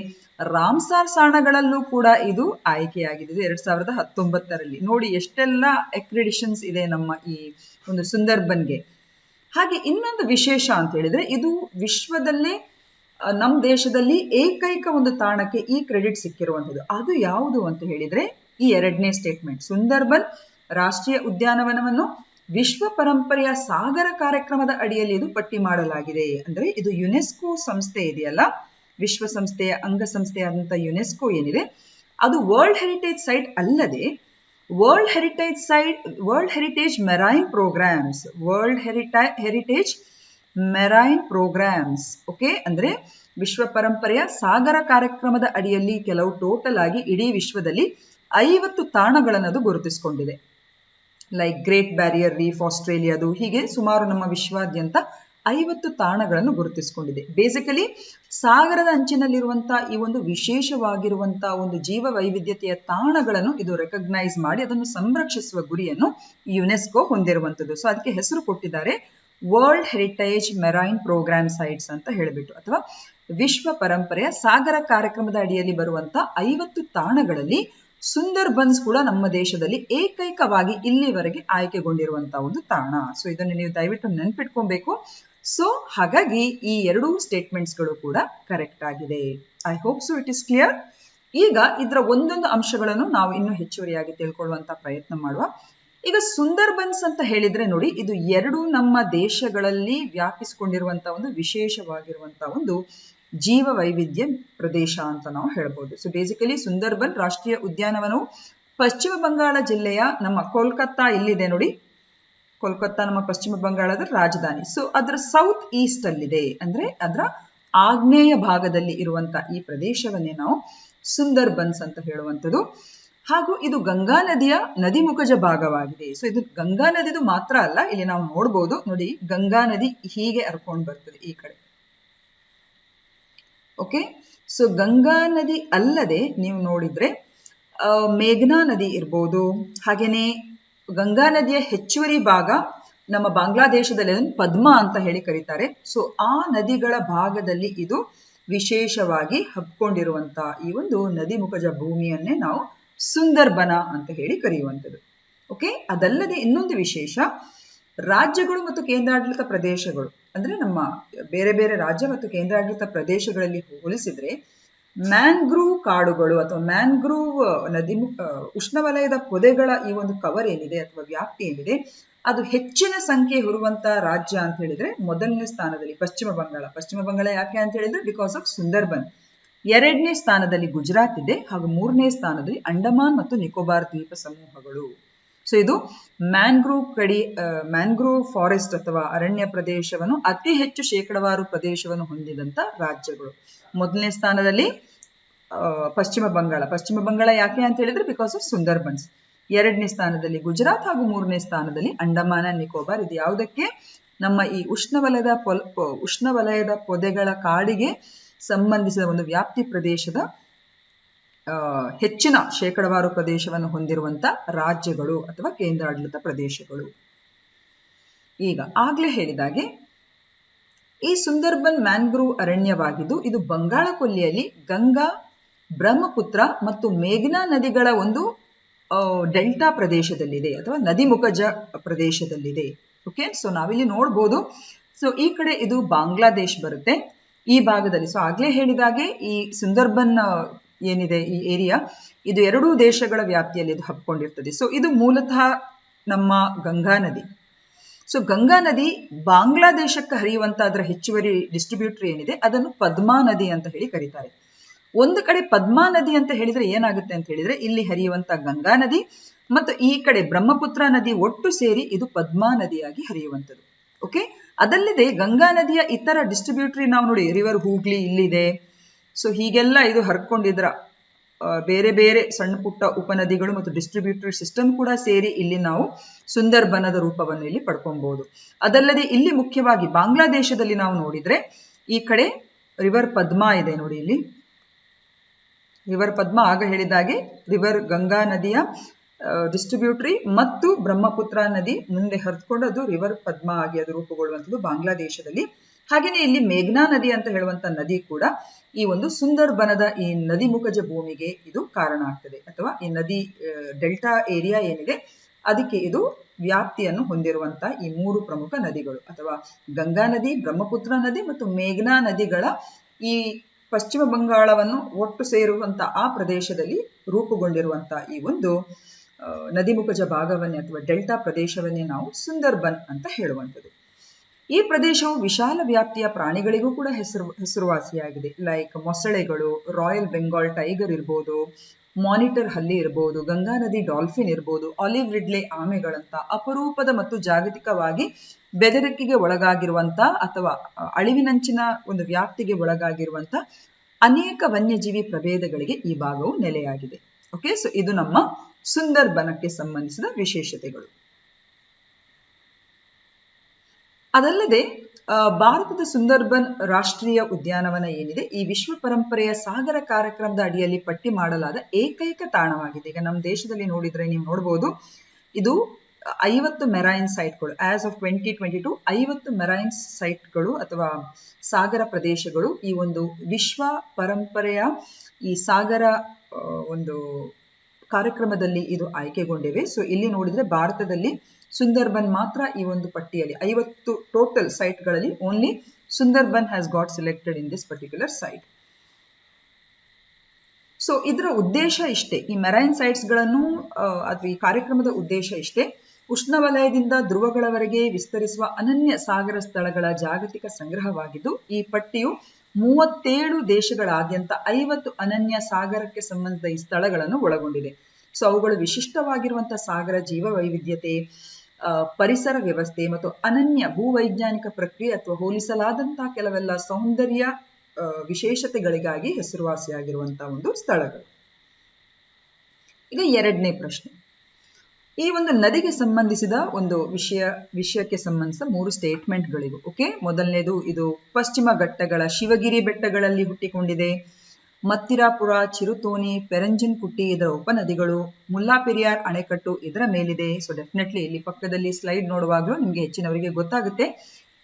ರಾಮ್ಸಾರ್ ತಾಣಗಳಲ್ಲೂ ಕೂಡ ಇದು ಆಯ್ಕೆಯಾಗಿದೆ 2019ರಲ್ಲಿ. ನೋಡಿ ಎಷ್ಟೆಲ್ಲ ಅಕ್ರಿಡಿಷನ್ಸ್ ಇದೆ ನಮ್ಮ ಈ ಒಂದು ಸುಂದರ್ಬನ್ಗೆ. ಹಾಗೆ ಇನ್ನೊಂದು ವಿಶೇಷ ಅಂತ ಹೇಳಿದ್ರೆ, ಇದು ವಿಶ್ವದಲ್ಲೇ ನಮ್ಮ ದೇಶದಲ್ಲಿ ಏಕೈಕ ಒಂದು ತಾಣಕ್ಕೆ ಈ ಕ್ರೆಡಿಟ್ ಸಿಕ್ಕಿರುವಂಥದ್ದು. ಅದು ಯಾವುದು ಅಂತ ಹೇಳಿದ್ರೆ ಈ 2ನೇ ಸ್ಟೇಟ್ಮೆಂಟ್. ಸುಂದರ್ಬನ್ ರಾಷ್ಟ್ರೀಯ ಉದ್ಯಾನವನವನ್ನು ವಿಶ್ವ ಪರಂಪರೆಯ ಸಾಗರ ಕಾರ್ಯಕ್ರಮದ ಅಡಿಯಲ್ಲಿ ಇದು ಪಟ್ಟಿ ಮಾಡಲಾಗಿದೆ. ಅಂದ್ರೆ ಇದು ಯುನೆಸ್ಕೋ ಸಂಸ್ಥೆ ಇದೆಯಲ್ಲ, ವಿಶ್ವಸಂಸ್ಥೆಯ ಅಂಗಸಂಸ್ಥೆಯಾದಂಥ ಯುನೆಸ್ಕೋ ಏನಿದೆ, ಅದು ವರ್ಲ್ಡ್ ಹೆರಿಟೇಜ್ ಸೈಟ್ ಅಲ್ಲದೆ world heritage marine programmes okay, ಅಂದ್ರೆ ವಿಶ್ವ ಪರಂಪರೆಯ ಸಾಗರ ಕಾರ್ಯಕ್ರಮದ ಅಡಿಯಲ್ಲಿ ಕೆಲವು ಟೋಟಲ್ ಆಗಿ ಇಡೀ ವಿಶ್ವದಲ್ಲಿ 50 ತಾಣಗಳನ್ನು ಅದು ಗುರುತಿಸಿಕೊಂಡಿದೆ. ಲೈಕ್ ಗ್ರೇಟ್ ಬ್ಯಾರಿಯರ್ ರೀಫ್ ಆಸ್ಟ್ರೇಲಿಯಾದು, ಹೀಗೆ ಸುಮಾರು ನಮ್ಮ ವಿಶ್ವಾದ್ಯಂತ 50 ತಾಣಗಳನ್ನು ಗುರುತಿಸಿಕೊಂಡಿದೆ. ಬೇಸಿಕಲಿ ಸಾಗರದ ಅಂಚಿನಲ್ಲಿರುವಂತಹ ಈ ಒಂದು ವಿಶೇಷವಾಗಿರುವಂತಹ ಒಂದು ಜೀವ ವೈವಿಧ್ಯತೆಯ ತಾಣಗಳನ್ನು ಇದು ರೆಕಗ್ನೈಸ್ ಮಾಡಿ ಅದನ್ನು ಸಂರಕ್ಷಿಸುವ ಗುರಿಯನ್ನು ಯುನೆಸ್ಕೋ ಹೊಂದಿರುವಂಥದ್ದು. ಸೊ ಅದಕ್ಕೆ ಹೆಸರು ಕೊಟ್ಟಿದ್ದಾರೆ world heritage marine programme sites ಅಂತ ಹೇಳಿಬಿಟ್ಟು, ಅಥವಾ ವಿಶ್ವ ಪರಂಪರೆಯ ಸಾಗರ ಕಾರ್ಯಕ್ರಮದ ಅಡಿಯಲ್ಲಿ ಬರುವಂತಹ 50 ತಾಣಗಳಲ್ಲಿ ಸುಂದರ್ಬನ್ಸ್ ಕೂಡ ನಮ್ಮ ದೇಶದಲ್ಲಿ ಏಕೈಕವಾಗಿ ಇಲ್ಲಿವರೆಗೆ ಆಯ್ಕೆಗೊಂಡಿರುವಂತಹ ಒಂದು ತಾಣ. ಸೊ ಇದನ್ನು ನೀವು ದಯವಿಟ್ಟು ನೆನ್ಪಿಟ್ಕೊಬೇಕು. ಸೊ ಹಾಗಾಗಿ ಈ 2 ಸ್ಟೇಟ್ಮೆಂಟ್ಸ್ಗಳು ಕೂಡ ಕರೆಕ್ಟ್ ಆಗಿದೆ. I hope so it is clear. ಈಗ ಇದರ ಒಂದೊಂದು ಅಂಶಗಳನ್ನು ನಾವು ಇನ್ನೂ ಹೆಚ್ಚುವರಿಯಾಗಿ ತಿಳ್ಕೊಳ್ಳುವಂತ ಪ್ರಯತ್ನ ಮಾಡುವ. ಈಗ ಸುಂದರ್ಬನ್ಸ್ ಅಂತ ಹೇಳಿದ್ರೆ ನೋಡಿ, ಇದು 2 ನಮ್ಮ ದೇಶಗಳಲ್ಲಿ ವ್ಯಾಪಿಸಿಕೊಂಡಿರುವಂತಹ ಒಂದು ವಿಶೇಷವಾಗಿರುವಂತಹ ಒಂದು ಜೀವ ವೈವಿಧ್ಯ ಪ್ರದೇಶ ಅಂತ ನಾವು ಹೇಳ್ಬೋದು. ಸೊ ಬೇಸಿಕಲಿ ಸುಂದರ್ಬನ್ ರಾಷ್ಟ್ರೀಯ ಉದ್ಯಾನವನವು ಪಶ್ಚಿಮ ಬಂಗಾಳ ಜಿಲ್ಲೆಯ ನಮ್ಮ ಕೋಲ್ಕತ್ತಾ ಇಲ್ಲಿದೆ ನೋಡಿ, ಕೋಲ್ಕತ್ತಾ ನಮ್ಮ ಪಶ್ಚಿಮ ಬಂಗಾಳದ ರಾಜಧಾನಿ. ಸೊ ಅದರ ಸೌತ್ ಈಸ್ಟ್ ಅಲ್ಲಿದೆ, ಅಂದ್ರೆ ಅದರ ಆಗ್ನೇಯ ಭಾಗದಲ್ಲಿ ಇರುವಂತಹ ಈ ಪ್ರದೇಶವನ್ನೇ ನಾವು ಸುಂದರ್ಬನ್ಸ್ ಅಂತ ಹೇಳುವಂಥದ್ದು. ಹಾಗೂ ಇದು ಗಂಗಾ ನದಿಯ ನದಿಮುಖಜ ಭಾಗವಾಗಿದೆ. ಸೊ ಇದು ಗಂಗಾ ನದಿದು ಮಾತ್ರ ಅಲ್ಲ, ಇಲ್ಲಿ ನಾವು ನೋಡ್ಬೋದು ನೋಡಿ, ಗಂಗಾ ನದಿ ಹೀಗೆ ಹರ್ಕೊಂಡು ಬರ್ತದೆ ಈ ಕಡೆ. ಓಕೆ, ಸೊ ಗಂಗಾ ನದಿ ಅಲ್ಲದೆ ನೀವು ನೋಡಿದ್ರೆ ಮೇಘನಾ ನದಿ ಇರ್ಬೋದು, ಹಾಗೇನೆ ಗಂಗಾ ನದಿಯ ಹೆಚ್ಚುವರಿ ಭಾಗ ನಮ್ಮ ಬಾಂಗ್ಲಾದೇಶದಲ್ಲಿ ಪದ್ಮಾ ಅಂತ ಹೇಳಿ ಕರೀತಾರೆ. ಸೊ ಆ ನದಿಗಳ ಭಾಗದಲ್ಲಿ ಇದು ವಿಶೇಷವಾಗಿ ಹಬ್ಕೊಂಡಿರುವಂತಹ ಈ ಒಂದು ನದಿ ಮುಖಜ ಭೂಮಿಯನ್ನೇ ನಾವು ಸುಂದರ್ಬನ ಅಂತ ಹೇಳಿ ಕರೆಯುವಂಥದ್ದು. ಓಕೆ, ಅದಲ್ಲದೆ ಇನ್ನೊಂದು ವಿಶೇಷ, ರಾಜ್ಯಗಳು ಮತ್ತು ಕೇಂದ್ರಾಡಳಿತ ಪ್ರದೇಶಗಳು, ಅಂದ್ರೆ ನಮ್ಮ ಬೇರೆ ಬೇರೆ ರಾಜ್ಯ ಮತ್ತು ಕೇಂದ್ರಾಡಳಿತ ಪ್ರದೇಶಗಳಲ್ಲಿ ಹೋಲಿಸಿದ್ರೆ ಮ್ಯಾಂಗ್ರೂವ್ ಕಾಡುಗಳು ಅಥವಾ ಮ್ಯಾಂಗ್ರೂವ್ ಉಷ್ಣವಲಯದ ಪೊದೆಗಳ ಈ ಒಂದು ಕವರ್ ಏನಿದೆ ಅಥವಾ ವ್ಯಾಪ್ತಿ ಏನಿದೆ, ಅದು ಹೆಚ್ಚಿನ ಸಂಖ್ಯೆ ಇರುವಂತಹ ರಾಜ್ಯ ಅಂತ ಹೇಳಿದ್ರೆ 1ನೇ ಸ್ಥಾನದಲ್ಲಿ ಪಶ್ಚಿಮ ಬಂಗಾಳ. ಪಶ್ಚಿಮ ಬಂಗಾಳ ಯಾಕೆ ಅಂತ ಹೇಳಿದ್ರೆ ಬಿಕಾಸ್ ಆಫ್ ಸುಂದರ್ಬನ್. 2ನೇ ಸ್ಥಾನದಲ್ಲಿ ಗುಜರಾತ್ ಇದೆ, ಹಾಗೂ 3ನೇ ಸ್ಥಾನದಲ್ಲಿ ಅಂಡಮಾನ್ ಮತ್ತು ನಿಕೋಬಾರ್ ದ್ವೀಪ ಸಮೂಹಗಳು. ಸೊ ಇದು ಮ್ಯಾಂಗ್ರೂವ್ ಫಾರೆಸ್ಟ್ ಅಥವಾ ಅರಣ್ಯ ಪ್ರದೇಶವನ್ನು ಅತಿ ಹೆಚ್ಚು ಶೇಕಡವಾರು ಪ್ರದೇಶವನ್ನು ಹೊಂದಿದಂತ ರಾಜ್ಯಗಳು. 1ನೇ ಸ್ಥಾನದಲ್ಲಿ ಪಶ್ಚಿಮ ಬಂಗಾಳ. ಪಶ್ಚಿಮ ಬಂಗಾಳ ಯಾಕೆ ಅಂತ ಹೇಳಿದ್ರೆ ಬಿಕಾಸ್ ಆಫ್ ಸುಂದರ್ಬನ್ಸ್. 2ನೇ ಸ್ಥಾನದಲ್ಲಿ ಗುಜರಾತ್ ಹಾಗೂ 3ನೇ ಸ್ಥಾನದಲ್ಲಿ ಅಂಡಮಾನ್ ಅಂಡ್ ನಿಕೋಬಾರ್. ಇದು ಯಾವುದಕ್ಕೆ? ನಮ್ಮ ಈ ಉಷ್ಣವಲಯದ ಪೊದೆಗಳ ಕಾಡಿಗೆ ಸಂಬಂಧಿಸಿದ ಒಂದು ವ್ಯಾಪ್ತಿ ಪ್ರದೇಶದ ಹೆಚ್ಚಿನ ಶೇಕಡವಾರು ಪ್ರದೇಶವನ್ನು ಹೊಂದಿರುವಂತ ರಾಜ್ಯಗಳು ಅಥವಾ ಕೇಂದ್ರಾಡಳಿತ ಪ್ರದೇಶಗಳು. ಈಗ ಆಗ್ಲೇ ಹೇಳಿದಾಗೆ ಈ ಸುಂದರ್ಬನ್ ಮ್ಯಾಂಗ್ರೂವ್ ಅರಣ್ಯವಾಗಿದ್ದು ಇದು ಬಂಗಾಳ ಕೊಲ್ಲಿಯಲ್ಲಿ ಗಂಗಾ, ಬ್ರಹ್ಮಪುತ್ರ ಮತ್ತು ಮೇಘನಾ ನದಿಗಳ ಒಂದು ಡೆಲ್ಟಾ ಪ್ರದೇಶದಲ್ಲಿದೆ ಅಥವಾ ನದಿಮುಖಜ ಪ್ರದೇಶದಲ್ಲಿದೆ. ಓಕೆ, ಸೊ ನಾವಿಲ್ಲಿ ನೋಡ್ಬೋದು. ಸೊ ಈ ಕಡೆ ಇದು ಬಾಂಗ್ಲಾದೇಶ್ ಬರುತ್ತೆ ಈ ಭಾಗದಲ್ಲಿ. ಸೊ ಆಗ್ಲೇ ಹೇಳಿದಾಗೆ ಈ ಸುಂದರ್ಬನ್ ಏನಿದೆ ಈ ಏರಿಯಾ, ಇದು 2 ದೇಶಗಳ ವ್ಯಾಪ್ತಿಯಲ್ಲಿ ಇದು ಹಬ್ಕೊಂಡಿರ್ತದೆ. ಸೊ ಇದು ಮೂಲತಃ ನಮ್ಮ ಗಂಗಾ ನದಿ. ಸೊ ಗಂಗಾ ನದಿ ಬಾಂಗ್ಲಾದೇಶಕ್ಕೆ ಹರಿಯುವಂತ ಅದರ ಹೆಚ್ಚುವರಿ ಡಿಸ್ಟ್ರಿಬ್ಯೂಟರ್ ಏನಿದೆ ಅದನ್ನು ಪದ್ಮಾ ನದಿ ಅಂತ ಹೇಳಿ ಕರೀತಾರೆ. ಒಂದು ಕಡೆ ಪದ್ಮಾ ನದಿ ಅಂತ ಹೇಳಿದ್ರೆ ಏನಾಗುತ್ತೆ ಅಂತ ಹೇಳಿದ್ರೆ ಇಲ್ಲಿ ಹರಿಯುವಂತ ಗಂಗಾ ನದಿ ಮತ್ತು ಈ ಕಡೆ ಬ್ರಹ್ಮಪುತ್ರ ನದಿ ಒಟ್ಟು ಸೇರಿ ಇದು ಪದ್ಮಾ ನದಿಯಾಗಿ ಹರಿಯುವಂಥದ್ದು. ಓಕೆ, ಅದಲ್ಲದೆ ಗಂಗಾ ನದಿಯ ಇತರ ಡಿಸ್ಟ್ರಿಬ್ಯೂಟರಿ ನಾವು ನೋಡಿ, ರಿವರ್ ಹೂಗ್ಲಿ ಇಲ್ಲಿದೆ. ಸೊ ಹೀಗೆಲ್ಲ ಇದು ಹರ್ಕೊಂಡಿದ್ರ ಬೇರೆ ಬೇರೆ ಸಣ್ಣ ಪುಟ್ಟ ಉಪನದಿಗಳು ಮತ್ತು ಡಿಸ್ಟ್ರಿಬ್ಯೂಟರಿ ಸಿಸ್ಟಮ್ ಕೂಡ ಸೇರಿ ಇಲ್ಲಿ ನಾವು ಸುಂದರ್ಬನದ ರೂಪವನ್ನು ಇಲ್ಲಿ ಪಡ್ಕೊಬಹುದು. ಅದಲ್ಲದೆ ಇಲ್ಲಿ ಮುಖ್ಯವಾಗಿ ಬಾಂಗ್ಲಾದೇಶದಲ್ಲಿ ನಾವು ನೋಡಿದ್ರೆ ಈ ಕಡೆ ರಿವರ್ ಪದ್ಮಾ ಇದೆ ನೋಡಿ. ಇಲ್ಲಿ ರಿವರ್ ಪದ್ಮಾ ಆಗ ಹೇಳಿದಾಗೆ ರಿವರ್ ಗಂಗಾ ನದಿಯ ಡಿಸ್ಟ್ರಿಬ್ಯೂಟರಿ ಮತ್ತು ಬ್ರಹ್ಮಪುತ್ರ ನದಿ ಮುಂದೆ ಹರಿದುಕೊಂಡು ಅದು ರಿವರ್ ಪದ್ಮಾ ಆಗಿ ಅದು ರೂಪುಗೊಳ್ಳುವಂಥದ್ದು ಬಾಂಗ್ಲಾದೇಶದಲ್ಲಿ. ಹಾಗೆಯೇ ಇಲ್ಲಿ ಮೇಘ್ನಾ ನದಿ ಅಂತ ಹೇಳುವಂತ ನದಿ ಕೂಡ ಈ ಒಂದು ಸುಂದರ್ಬನದ ಈ ನದಿ ಮುಖಜ ಭೂಮಿಗೆ ಇದು ಕಾರಣ ಆಗ್ತದೆ, ಅಥವಾ ಈ ನದಿ ಡೆಲ್ಟಾ ಏರಿಯಾ ಏನಿದೆ ಅದಕ್ಕೆ ಇದು ವ್ಯಾಪ್ತಿಯನ್ನು ಹೊಂದಿರುವಂತ ಈ 3 ಪ್ರಮುಖ ನದಿಗಳು, ಅಥವಾ ಗಂಗಾ ನದಿ, ಬ್ರಹ್ಮಪುತ್ರ ನದಿ ಮತ್ತು ಮೇಘ್ನಾ ನದಿಗಳ ಈ ಪಶ್ಚಿಮ ಬಂಗಾಳವನ್ನು ಒಟ್ಟು ಸೇರುವಂತ ಆ ಪ್ರದೇಶದಲ್ಲಿ ರೂಪುಗೊಂಡಿರುವಂತ ಈ ಒಂದು ನದಿಮುಖಜ ಭಾಗವನ್ನೇ ಅಥವಾ ಡೆಲ್ಟಾ ಪ್ರದೇಶವನ್ನೇ ನಾವು ಸುಂದರ್ಬನ್ ಅಂತ ಹೇಳುವಂಥದ್ದು. ಈ ಪ್ರದೇಶವು ವಿಶಾಲ ವ್ಯಾಪ್ತಿಯ ಪ್ರಾಣಿಗಳಿಗೂ ಕೂಡ ಹೆಸರುವಾಸಿಯಾಗಿದೆ. ಲೈಕ್ ಮೊಸಳೆಗಳು, ರಾಯಲ್ ಬೆಂಗಾಲ್ ಟೈಗರ್ ಇರ್ಬೋದು, ಮಾನಿಟರ್ ಹಲ್ಲಿ ಇರ್ಬೋದು, ಗಂಗಾ ನದಿ ಡಾಲ್ಫಿನ್ ಇರ್ಬೋದು, ಆಲಿವ್ ರಿಡ್ಲೆ ಆಮೆಗಳಂತ ಅಪರೂಪದ ಮತ್ತು ಜಾಗತಿಕವಾಗಿ ಬೆದರಿಕೆಗೆ ಒಳಗಾಗಿರುವಂತ ಅಥವಾ ಅಳಿವಿನಂಚಿನ ಒಂದು ವ್ಯಾಪ್ತಿಗೆ ಒಳಗಾಗಿರುವಂತ ಅನೇಕ ವನ್ಯಜೀವಿ ಪ್ರಭೇದಗಳಿಗೆ ಈ ಭಾಗವು ನೆಲೆಯಾಗಿದೆ. ಓಕೆ, ಸೊ ಇದು ನಮ್ಮ ಸುಂದರ್ಬನಕ್ಕೆ ಸಂಬಂಧಿಸಿದ ವಿಶೇಷತೆಗಳು. ಅದಲ್ಲದೆ ಭಾರತದ ಸುಂದರ್ಬನ್ ರಾಷ್ಟ್ರೀಯ ಉದ್ಯಾನವನ ಏನಿದೆ ಈ ವಿಶ್ವ ಪರಂಪರೆಯ ಸಾಗರ ಕಾರ್ಯಕ್ರಮದ ಅಡಿಯಲ್ಲಿ ಪಟ್ಟಿ ಮಾಡಲಾದ ಏಕೈಕ ತಾಣವಾಗಿದೆ. ಈಗ ನಮ್ಮ ದೇಶದಲ್ಲಿ ನೋಡಿದ್ರೆ ನೀವು ನೋಡಬಹುದು, ಇದು 50 ಮೆರೈನ್ ಸೈಟ್ಗಳು ಆಸ್ ಆಫ್ 2022 50 ಮೆರೈನ್ ಸೈಟ್ಗಳು ಅಥವಾ ಸಾಗರ ಪ್ರದೇಶಗಳು ಈ ಒಂದು ವಿಶ್ವ ಪರಂಪರೆಯ ಈ ಸಾಗರ ಒಂದು ಕಾರ್ಯಕ್ರಮದಲ್ಲಿ ಇದು ಆಯ್ಕೆಗೊಂಡಿವೆ. ಸೊ ಇಲ್ಲಿ ನೋಡಿದ್ರೆ ಭಾರತದಲ್ಲಿ ಸುಂದರ್ಬನ್ ಮಾತ್ರ ಈ ಒಂದು ಪಟ್ಟಿಯಲ್ಲಿ 50 ಟೋಟಲ್ ಸೈಟ್ಗಳಲ್ಲಿ only Sundarban has got selected in this particular site. So ಇದರ ಉದ್ದೇಶ ಇಷ್ಟೇ, ಈ ಮೆರೈನ್ ಸೈಟ್ಸ್ ಗಳನ್ನು ಅಥವಾ ಈ ಕಾರ್ಯಕ್ರಮದ ಉದ್ದೇಶ ಇಷ್ಟೇ, ಉಷ್ಣವಲಯದಿಂದ ಧ್ರುವಗಳವರೆಗೆ ವಿಸ್ತರಿಸುವ ಅನನ್ಯ ಸಾಗರ ಸ್ಥಳಗಳ ಜಾಗತಿಕ ಸಂಗ್ರಹವಾಗಿದ್ದು ಈ ಪಟ್ಟಿಯು 37 ದೇಶಗಳಾದ್ಯಂತ 50 ಅನನ್ಯ ಸಾಗರಕ್ಕೆ ಸಂಬಂಧಿಸಿದ ಈ ಸ್ಥಳಗಳನ್ನು ಒಳಗೊಂಡಿದೆ. ಸೊ ಅವುಗಳು ವಿಶಿಷ್ಟವಾಗಿರುವಂತಹ ಸಾಗರ ಜೀವ ವೈವಿಧ್ಯತೆ, ಪರಿಸರ ವ್ಯವಸ್ಥೆ ಮತ್ತು ಅನನ್ಯ ಭೂವೈಜ್ಞಾನಿಕ ಪ್ರಕ್ರಿಯೆ ಅಥವಾ ಹೋಲಿಸಲಾದಂತಹ ಕೆಲವೆಲ್ಲ ಸೌಂದರ್ಯ ವಿಶೇಷತೆಗಳಿಗಾಗಿ ಹೆಸರುವಾಸಿಯಾಗಿರುವಂತಹ ಒಂದು ಸ್ಥಳಗಳು. ಈಗ 2ನೇ ಪ್ರಶ್ನೆ, ಈ ಒಂದು ನದಿಗೆ ಸಂಬಂಧಿಸಿದ ಒಂದು ವಿಷಯಕ್ಕೆ ಸಂಬಂಧಿಸಿದ 3 ಸ್ಟೇಟ್ಮೆಂಟ್ಗಳಿವೆ. ಓಕೆ, ಮೊದಲನೇದು ಇದು ಪಶ್ಚಿಮ ಘಟ್ಟಗಳ ಶಿವಗಿರಿ ಬೆಟ್ಟಗಳಲ್ಲಿ ಹುಟ್ಟಿಕೊಂಡಿದೆ. ಮತ್ತಿರಾಪುರ, ಚಿರುತೋನಿ, ಪೆರಂಜನ್ಕುಟ್ಟಿ ಇದರ ಉಪನದಿಗಳು, ಮುಲ್ಲಾ ಪೆರಿಯಾರ್ ಅಣೆಕಟ್ಟು ಇದರ ಮೇಲಿದೆ. ಸೊ ಡೆಫಿನೆಟ್ಲಿ ಇಲ್ಲಿ ಪಕ್ಕದಲ್ಲಿ ಸ್ಲೈಡ್ ನೋಡುವಾಗಲೂ ನಿಮಗೆ ಹೆಚ್ಚಿನವರಿಗೆ ಗೊತ್ತಾಗುತ್ತೆ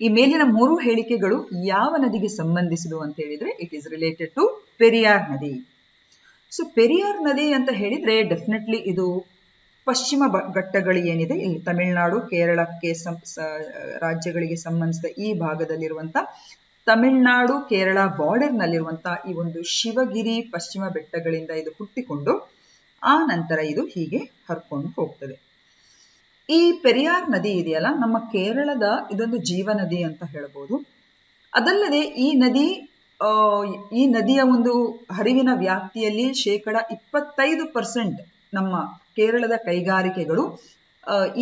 ಈ ಮೇಲಿನ 3 ಹೇಳಿಕೆಗಳು ಯಾವ ನದಿಗೆ ಸಂಬಂಧಿಸಿದು ಅಂತ ಹೇಳಿದ್ರೆ it is related to Periyar ನದಿ. ಸೊ ಪೆರಿಯಾರ್ ನದಿ ಅಂತ ಹೇಳಿದ್ರೆ ಡೆಫಿನೆಟ್ಲಿ ಇದು ಪಶ್ಚಿಮ ಘಟ್ಟಗಳು ಏನಿದೆ ಇಲ್ಲಿ ತಮಿಳುನಾಡು, ಕೇರಳಕ್ಕೆ ರಾಜ್ಯಗಳಿಗೆ ಸಂಬಂಧಿಸಿದ ಈ ಭಾಗದಲ್ಲಿರುವಂತ ತಮಿಳುನಾಡು ಕೇರಳ ಬಾರ್ಡರ್ ನಲ್ಲಿರುವಂತಹ ಈ ಒಂದು ಶಿವಗಿರಿ ಪಶ್ಚಿಮ ಬೆಟ್ಟಗಳಿಂದ ಇದು ಹುಟ್ಟಿಕೊಂಡು ಆ ನಂತರ ಇದು ಹೀಗೆ ಹರ್ಕೊಂಡು ಹೋಗ್ತದೆ. ಈ ಪೆರಿಯಾರ್ ನದಿ ಇದೆಯಲ್ಲ ನಮ್ಮ ಕೇರಳದ ಇದೊಂದು ಜೀವ ನದಿ ಅಂತ ಹೇಳ್ಬೋದು. ಅದಲ್ಲದೆ ಈ ನದಿಯ ಒಂದು ಹರಿವಿನ ವ್ಯಾಪ್ತಿಯಲ್ಲಿ 25% ನಮ್ಮ ಕೇರಳದ ಕೈಗಾರಿಕೆಗಳು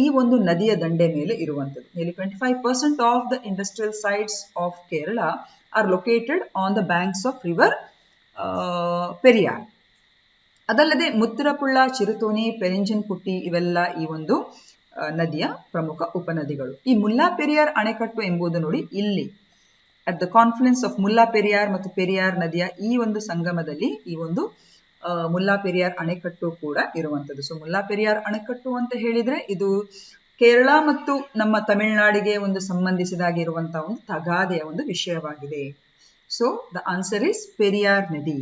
ಈ ಒಂದು ನದಿಯ ದಂಡೆ ಮೇಲೆ ಇರುವಂಥದ್ದು. Nearly 25% of the industrial sites of Kerala are located on the banks of river Periyar. ಅದಲ್ಲದೆ ಮುತ್ತಿರಪುಳ್ಳ, ಚಿರುತೋನಿ, ಪೆರಿಂಜನ್ಕುಟ್ಟಿ ಇವೆಲ್ಲ ಈ ಒಂದು ನದಿಯ ಪ್ರಮುಖ ಉಪನದಿಗಳು. ಈ ಮುಲ್ಲಾ ಪೆರಿಯಾರ್ ಅಣೆಕಟ್ಟು ಎಂಬುದು ನೋಡಿ ಇಲ್ಲಿ at the confluence of Mulla Periyar ಮತ್ತು ಪೆರಿಯಾರ್ ನದಿಯ ಈ ಒಂದು ಸಂಗಮದಲ್ಲಿ ಈ ಒಂದು ಮುಲ್ಲಾ ಪೆರಿಯಾರ್ ಅಣೆಕಟ್ಟು ಕೂಡ ಇರುವಂಥದ್ದು. ಸೊ ಮುಲ್ಲಾ ಪೆರಿಯಾರ್ ಅಣೆಕಟ್ಟು ಅಂತ ಹೇಳಿದ್ರೆ ಇದು ಕೇರಳ ಮತ್ತು ನಮ್ಮ ತಮಿಳುನಾಡಿಗೆ ಒಂದು ಸಂಬಂಧಿಸಿದಾಗಿರುವಂತಹ ಒಂದು ತಗಾದೆಯ ಒಂದು ವಿಷಯವಾಗಿದೆ. So the answer is Periyar ನದಿ.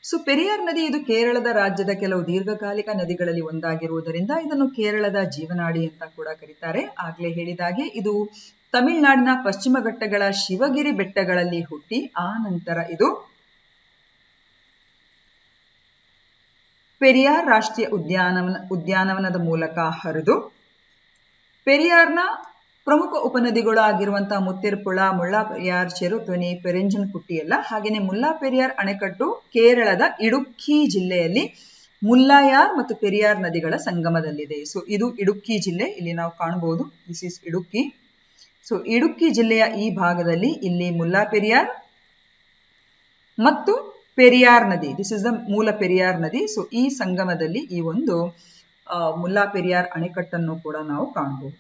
ಸೊ ಪೆರಿಯಾರ್ ನದಿ ಇದು ಕೇರಳದ ರಾಜ್ಯದ ಕೆಲವು ದೀರ್ಘಕಾಲಿಕ ನದಿಗಳಲ್ಲಿ ಒಂದಾಗಿರುವುದರಿಂದ ಇದನ್ನು ಕೇರಳದ ಜೀವನಾಡಿ ಅಂತ ಕೂಡ ಕರೀತಾರೆ. ಆಗ್ಲೇ ಹೇಳಿದಾಗೆ ಇದು ತಮಿಳುನಾಡಿನ ಪಶ್ಚಿಮ ಘಟ್ಟಗಳ ಶಿವಗಿರಿ ಬೆಟ್ಟಗಳಲ್ಲಿ ಹುಟ್ಟಿ ಆ ನಂತರ ಇದು ಪೆರಿಯಾರ್ ರಾಷ್ಟ್ರೀಯ ಉದ್ಯಾನವನದ ಮೂಲಕ ಹರಿದು ಪೆರಿಯಾರ್ನ ಪ್ರಮುಖ ಉಪನದಿಗಳು ಆಗಿರುವಂತಹ ಮುತ್ತಿರಪುಳ, ಮುಲ್ಲಾ ಪೆರಿಯಾರ್, ಚೆರುತೊನಿ, ಪೆರಿಂಜನ್ಕುಟ್ಟಿ ಎಲ್ಲ ಹಾಗೇನೆ ಮುಲ್ಲಾ ಪೆರಿಯಾರ್ ಅಣೆಕಟ್ಟು ಕೇರಳದ ಇಡುಕ್ಕಿ ಜಿಲ್ಲೆಯಲ್ಲಿ ಮುಲ್ಲಾಯಾರ್ ಮತ್ತು ಪೆರಿಯಾರ್ ನದಿಗಳ ಸಂಗಮದಲ್ಲಿದೆ. ಸೊ ಇದು ಇಡುಕ್ಕಿ ಜಿಲ್ಲೆ, ಇಲ್ಲಿ ನಾವು ಕಾಣಬಹುದು this is Idukki. So Idukki ಜಿಲ್ಲೆಯ ಈ ಭಾಗದಲ್ಲಿ ಇಲ್ಲಿ ಮುಲ್ಲಾ ಪೆರಿಯಾರ್ ಮತ್ತು ಪೆರಿಯಾರ್ ನದಿ, ದಿಸ್ ಇಸ್ ದ ಮೂಲ ಪೆರಿಯಾರ್ ನದಿ. ಸೊ ಈ ಸಂಗಮದಲ್ಲಿ ಈ ಒಂದು ಮುಲ್ಲಾ ಪೆರಿಯಾರ್ ಅಣೆಕಟ್ಟನ್ನು ಕೂಡ ನಾವು ಕಾಣಬಹುದು.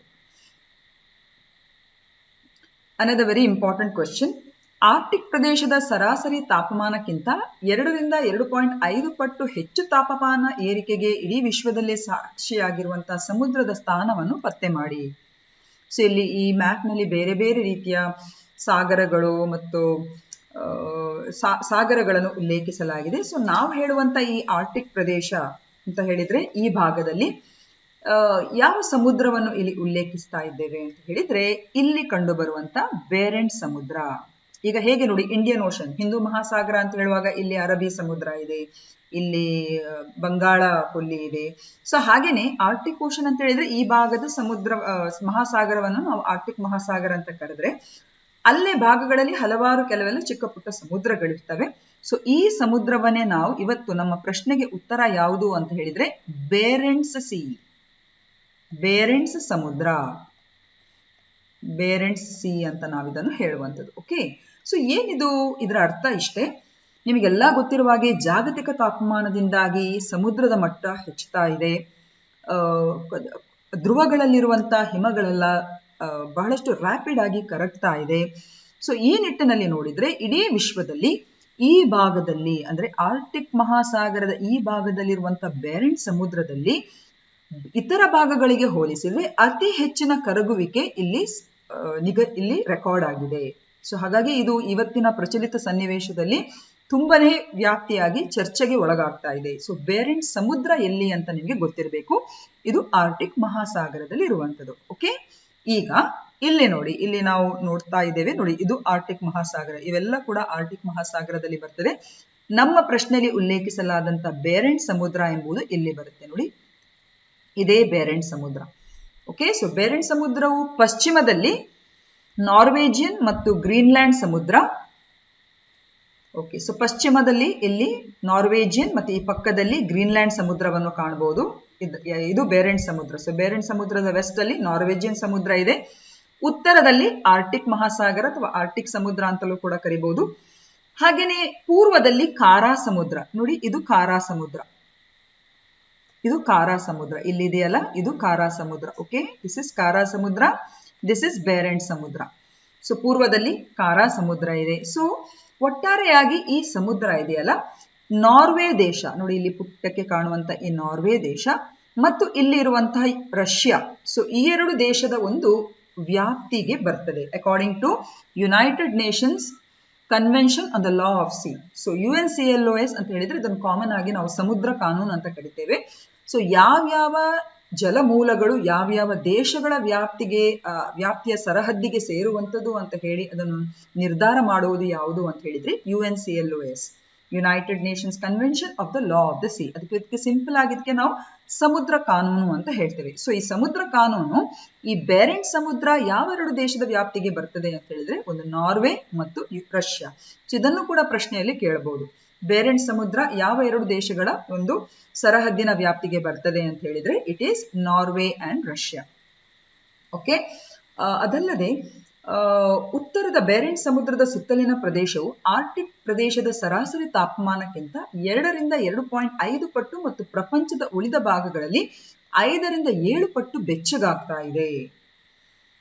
Another very important question. Arctic ಪ್ರದೇಶದ ಸರಾಸರಿ ತಾಪಮಾನಕ್ಕಿಂತ 2 ರಿಂದ 2.5 ಪಟ್ಟು ಹೆಚ್ಚು ತಾಪಮಾನ ಏರಿಕೆಗೆ ಇಡೀ ವಿಶ್ವದಲ್ಲೇ ಸಾಕ್ಷಿಯಾಗಿರುವಂತಹ ಸಮುದ್ರದ ಸ್ಥಾನವನ್ನು ಪತ್ತೆ ಮಾಡಿ. ಸೊ ಇಲ್ಲಿ ಈ ಮ್ಯಾಪ್ ನಲ್ಲಿ ಬೇರೆ ಬೇರೆ ರೀತಿಯ ಸಾಗರಗಳು ಮತ್ತು ಸಾಗರಗಳನ್ನು ಉಲ್ಲೇಖಿಸಲಾಗಿದೆ. ಸೊ ನಾವು ಹೇಳುವಂತ ಈ ಆರ್ಟಿಕ್ ಪ್ರದೇಶ ಅಂತ ಹೇಳಿದ್ರೆ ಈ ಭಾಗದಲ್ಲಿ ಯಾವ ಸಮುದ್ರವನ್ನು ಇಲ್ಲಿ ಉಲ್ಲೇಖಿಸ್ತಾ ಇದ್ದೇವೆ ಅಂತ ಹೇಳಿದ್ರೆ ಇಲ್ಲಿ ಕಂಡು ಬರುವಂತ ಬೇರೆಂಟ್ ಸಮುದ್ರ. ಈಗ ಹೇಗೆ ನೋಡಿ, ಇಂಡಿಯನ್ ಓಷನ್, ಹಿಂದೂ ಮಹಾಸಾಗರ ಅಂತ ಹೇಳುವಾಗ ಇಲ್ಲಿ ಅರಬ್ಬಿ ಸಮುದ್ರ ಇದೆ, ಇಲ್ಲಿ ಬಂಗಾಳ ಕೊಲ್ಲಿ ಇದೆ. ಸೊ ಹಾಗೇನೆ ಆರ್ಟಿಕ್ ಓಷನ್ ಅಂತ ಹೇಳಿದ್ರೆ ಈ ಭಾಗದ ಸಮುದ್ರ ಮಹಾಸಾಗರವನ್ನು ನಾವು ಆರ್ಟಿಕ್ ಮಹಾಸಾಗರ ಅಂತ ಕರೆದ್ರೆ ಅಲ್ಲೇ ಭಾಗಗಳಲ್ಲಿ ಹಲವಾರು ಕೆಲವೆಲ್ಲ ಚಿಕ್ಕ ಪುಟ್ಟ ಸಮುದ್ರಗಳಿರ್ತವೆ. ಸೊ ಈ ಸಮುದ್ರವನ್ನೇ ನಾವು ಇವತ್ತು ನಮ್ಮ ಪ್ರಶ್ನೆಗೆ ಉತ್ತರ ಯಾವುದು ಅಂತ ಹೇಳಿದ್ರೆ ಬೇರೆಂಟ್ಸ್ ಸಿ, ಬೇರೆಂಟ್ಸ್ ಸಮುದ್ರ, ಬೇರೆಂಟ್ಸ್ ಸಿ ಅಂತ ನಾವಿದನ್ನು ಹೇಳುವಂಥದ್ದು. ಓಕೆ, ಸೊ ಏನಿದು, ಇದರ ಅರ್ಥ ಇಷ್ಟೇ. ನಿಮಗೆಲ್ಲ ಗೊತ್ತಿರುವ ಹಾಗೆ ಜಾಗತಿಕ ತಾಪಮಾನದಿಂದಾಗಿ ಸಮುದ್ರದ ಮಟ್ಟ ಹೆಚ್ಚುತ್ತಾ ಇದೆ. ಧ್ರುವಗಳಲ್ಲಿರುವಂತಹ ಹಿಮಗಳೆಲ್ಲ ಬಹಳಷ್ಟು ರ್ಯಾಪಿಡ್ ಆಗಿ ಕರಗ್ತಾ ಇದೆ. ಸೊ ಈ ನಿಟ್ಟಿನಲ್ಲಿ ನೋಡಿದ್ರೆ ಇಡೀ ವಿಶ್ವದಲ್ಲಿ ಈ ಭಾಗದಲ್ಲಿ ಅಂದ್ರೆ ಆರ್ಟಿಕ್ ಮಹಾಸಾಗರದ ಈ ಭಾಗದಲ್ಲಿರುವಂತಹ ಬೇರೆಂಟ್ ಸಮುದ್ರದಲ್ಲಿ ಇತರ ಭಾಗಗಳಿಗೆ ಹೋಲಿಸಿದ್ರೆ ಅತಿ ಹೆಚ್ಚಿನ ಕರಗುವಿಕೆ ಇಲ್ಲಿ ರೆಕಾರ್ಡ್ ಆಗಿದೆ. ಸೊ ಹಾಗಾಗಿ ಇದು ಇವತ್ತಿನ ಪ್ರಚಲಿತ ಸನ್ನಿವೇಶದಲ್ಲಿ ತುಂಬಾನೇ ವ್ಯಾಪ್ತಿಯಾಗಿ ಚರ್ಚೆಗೆ ಒಳಗಾಗ್ತಾ ಇದೆ. ಸೊ ಬೇರೆಂಟ್ ಸಮುದ್ರ ಎಲ್ಲಿ ಅಂತ ನಿಮಗೆ ಗೊತ್ತಿರಬೇಕು, ಇದು ಆರ್ಟಿಕ್ ಮಹಾಸಾಗರದಲ್ಲಿ ಇರುವಂತದ್ದು. ಓಕೆ, ಈಗ ಇಲ್ಲಿ ನೋಡಿ, ಇಲ್ಲಿ ನಾವು ನೋಡ್ತಾ ಇದ್ದೇವೆ ನೋಡಿ, ಇದು ಆರ್ಟಿಕ್ ಮಹಾಸಾಗರ, ಇವೆಲ್ಲ ಕೂಡ ಆರ್ಟಿಕ್ ಮಹಾಸಾಗರದಲ್ಲಿ ಬರ್ತದೆ. ನಮ್ಮ ಪ್ರಶ್ನೆಯಲ್ಲಿ ಉಲ್ಲೇಖಿಸಲಾದಂತ ಬೇರೆಂಟ್ ಸಮುದ್ರ ಎಂಬುದು ಇಲ್ಲಿ ಬರುತ್ತೆ ನೋಡಿ, ಇದೇ ಬೇರೆಂಟ್ ಸಮುದ್ರ. ಓಕೆ, ಸೊ ಬೇರೆಂಟ್ ಸಮುದ್ರವು ಪಶ್ಚಿಮದಲ್ಲಿ ನಾರ್ವೇಜಿಯನ್ ಮತ್ತು ಗ್ರೀನ್ಲ್ಯಾಂಡ್ ಸಮುದ್ರ. ಓಕೆ, ಸೊ ಪಶ್ಚಿಮದಲ್ಲಿ ಇಲ್ಲಿ ನಾರ್ವೇಜಿಯನ್ ಮತ್ತು ಈ ಪಕ್ಕದಲ್ಲಿ ಗ್ರೀನ್ಲ್ಯಾಂಡ್ ಸಮುದ್ರವನ್ನು ಕಾಣಬಹುದು. ಇದು ಬೇರೆಂಟ್ ಸಮುದ್ರ. ಸೊ ಬೇರೆಂಟ್ ಸಮುದ್ರದ ವೆಸ್ಟ್ ಅಲ್ಲಿ ನಾರ್ವೇಜಿಯನ್ ಸಮುದ್ರ ಇದೆ, ಉತ್ತರದಲ್ಲಿ ಆರ್ಟಿಕ್ ಮಹಾಸಾಗರ ಅಥವಾ ಆರ್ಟಿಕ್ ಸಮುದ್ರ ಅಂತಲೂ ಕೂಡ ಕರಿಬಹುದು. ಹಾಗೇನೆ ಪೂರ್ವದಲ್ಲಿ ಕಾರಾ ಸಮುದ್ರ ನೋಡಿ, ಇದು ಕಾರಾ ಸಮುದ್ರ, ಇದು ಕಾರಾ ಸಮುದ್ರ ಇಲ್ಲಿದೆಯಲ್ಲ, ಇದು ಕಾರಾ ಸಮುದ್ರ. ಓಕೆ, ದಿಸ್ ಇಸ್ ಕಾರಾ ಸಮುದ್ರ, ದಿಸ್ ಇಸ್ ಬೇರೆಂಟ್ ಸಮುದ್ರ. ಸೊ ಪೂರ್ವದಲ್ಲಿ ಕಾರಾ ಸಮುದ್ರ ಇದೆ. ಸೊ ಒಟ್ಟಾರೆಯಾಗಿ ಈ ಸಮುದ್ರ ಇದೆಯಲ್ಲ, ನಾರ್ವೆ ದೇಶ ನೋಡಿ, ಇಲ್ಲಿ ಪುಟ್ಟಕ್ಕೆ ಕಾಣುವಂತ ಈ ನಾರ್ವೆ ದೇಶ ಮತ್ತು ಇಲ್ಲಿ ಇರುವಂತಹ ರಷ್ಯಾ, ಸೊ ಈ ಎರಡು ದೇಶದ ಒಂದು ವ್ಯಾಪ್ತಿಗೆ ಬರ್ತದೆ according to United Nations Convention on the law of sea. So UNCLOS ಅಂತ ಹೇಳಿದ್ರೆ ಇದನ್ನು ಕಾಮನ್ ಆಗಿ ನಾವು ಸಮುದ್ರ ಕಾನೂನು ಅಂತ ಕರಿತೇವೆ. ಸೊ ಯಾವ್ಯಾವ ಜಲಮೂಲಗಳು ಯಾವ್ಯಾವ ದೇಶಗಳ ವ್ಯಾಪ್ತಿಯ ಸರಹದ್ದಿಗೆ ಸೇರುವಂಥದ್ದು ಅಂತ ಹೇಳಿ ಅದನ್ನು ನಿರ್ಧಾರ ಮಾಡುವುದು ಯಾವುದು ಅಂತ ಹೇಳಿದ್ರೆ UNCLOS, United Nations convention of the law of the C. ಅದಕ್ಕೆ ಸಿಂಪಲ್ ಆಗಿದ್ದಕ್ಕೆ ನಾವು ಸಮುದ್ರ ಕಾನೂನು ಅಂತ ಹೇಳ್ತೇವೆ. ಸೊ ಈ ಸಮುದ್ರ ಕಾನೂನು ಈ ಬೇರೆಂಟ್ ಸಮುದ್ರ ಯಾವ ಎರಡು ದೇಶದ ವ್ಯಾಪ್ತಿಗೆ ಬರ್ತದೆ ಅಂತ ಹೇಳಿದ್ರೆ ಒಂದು ನಾರ್ವೆ ಮತ್ತು ರಷ್ಯಾ. ಸೊ ಇದನ್ನು ಕೂಡ ಪ್ರಶ್ನೆಯಲ್ಲಿ ಕೇಳಬಹುದು, ಬೇರೆಂಟ್ ಸಮುದ್ರ ಯಾವ ಎರಡು ದೇಶಗಳ ಒಂದು ಸರಹದ್ದಿನ ವ್ಯಾಪ್ತಿಗೆ ಬರ್ತದೆ ಅಂತ ಹೇಳಿದ್ರೆ it is Norway and Russia. Okay, ಅದಲ್ಲದೆ ಉತ್ತರದ ಬೇರೆಂಟ್ ಸಮುದ್ರದ ಸುತ್ತಲಿನ ಪ್ರದೇಶವು ಆರ್ಟಿಕ್ ಪ್ರದೇಶದ ಸರಾಸರಿ ತಾಪಮಾನಕ್ಕಿಂತ 2 ರಿಂದ 2.5 ಪಟ್ಟು ಮತ್ತು ಪ್ರಪಂಚದ ಉಳಿದ ಭಾಗಗಳಲ್ಲಿ 5 ರಿಂದ 7 ಪಟ್ಟು ಬೆಚ್ಚಗಾಗ್ತಾ ಇದೆ.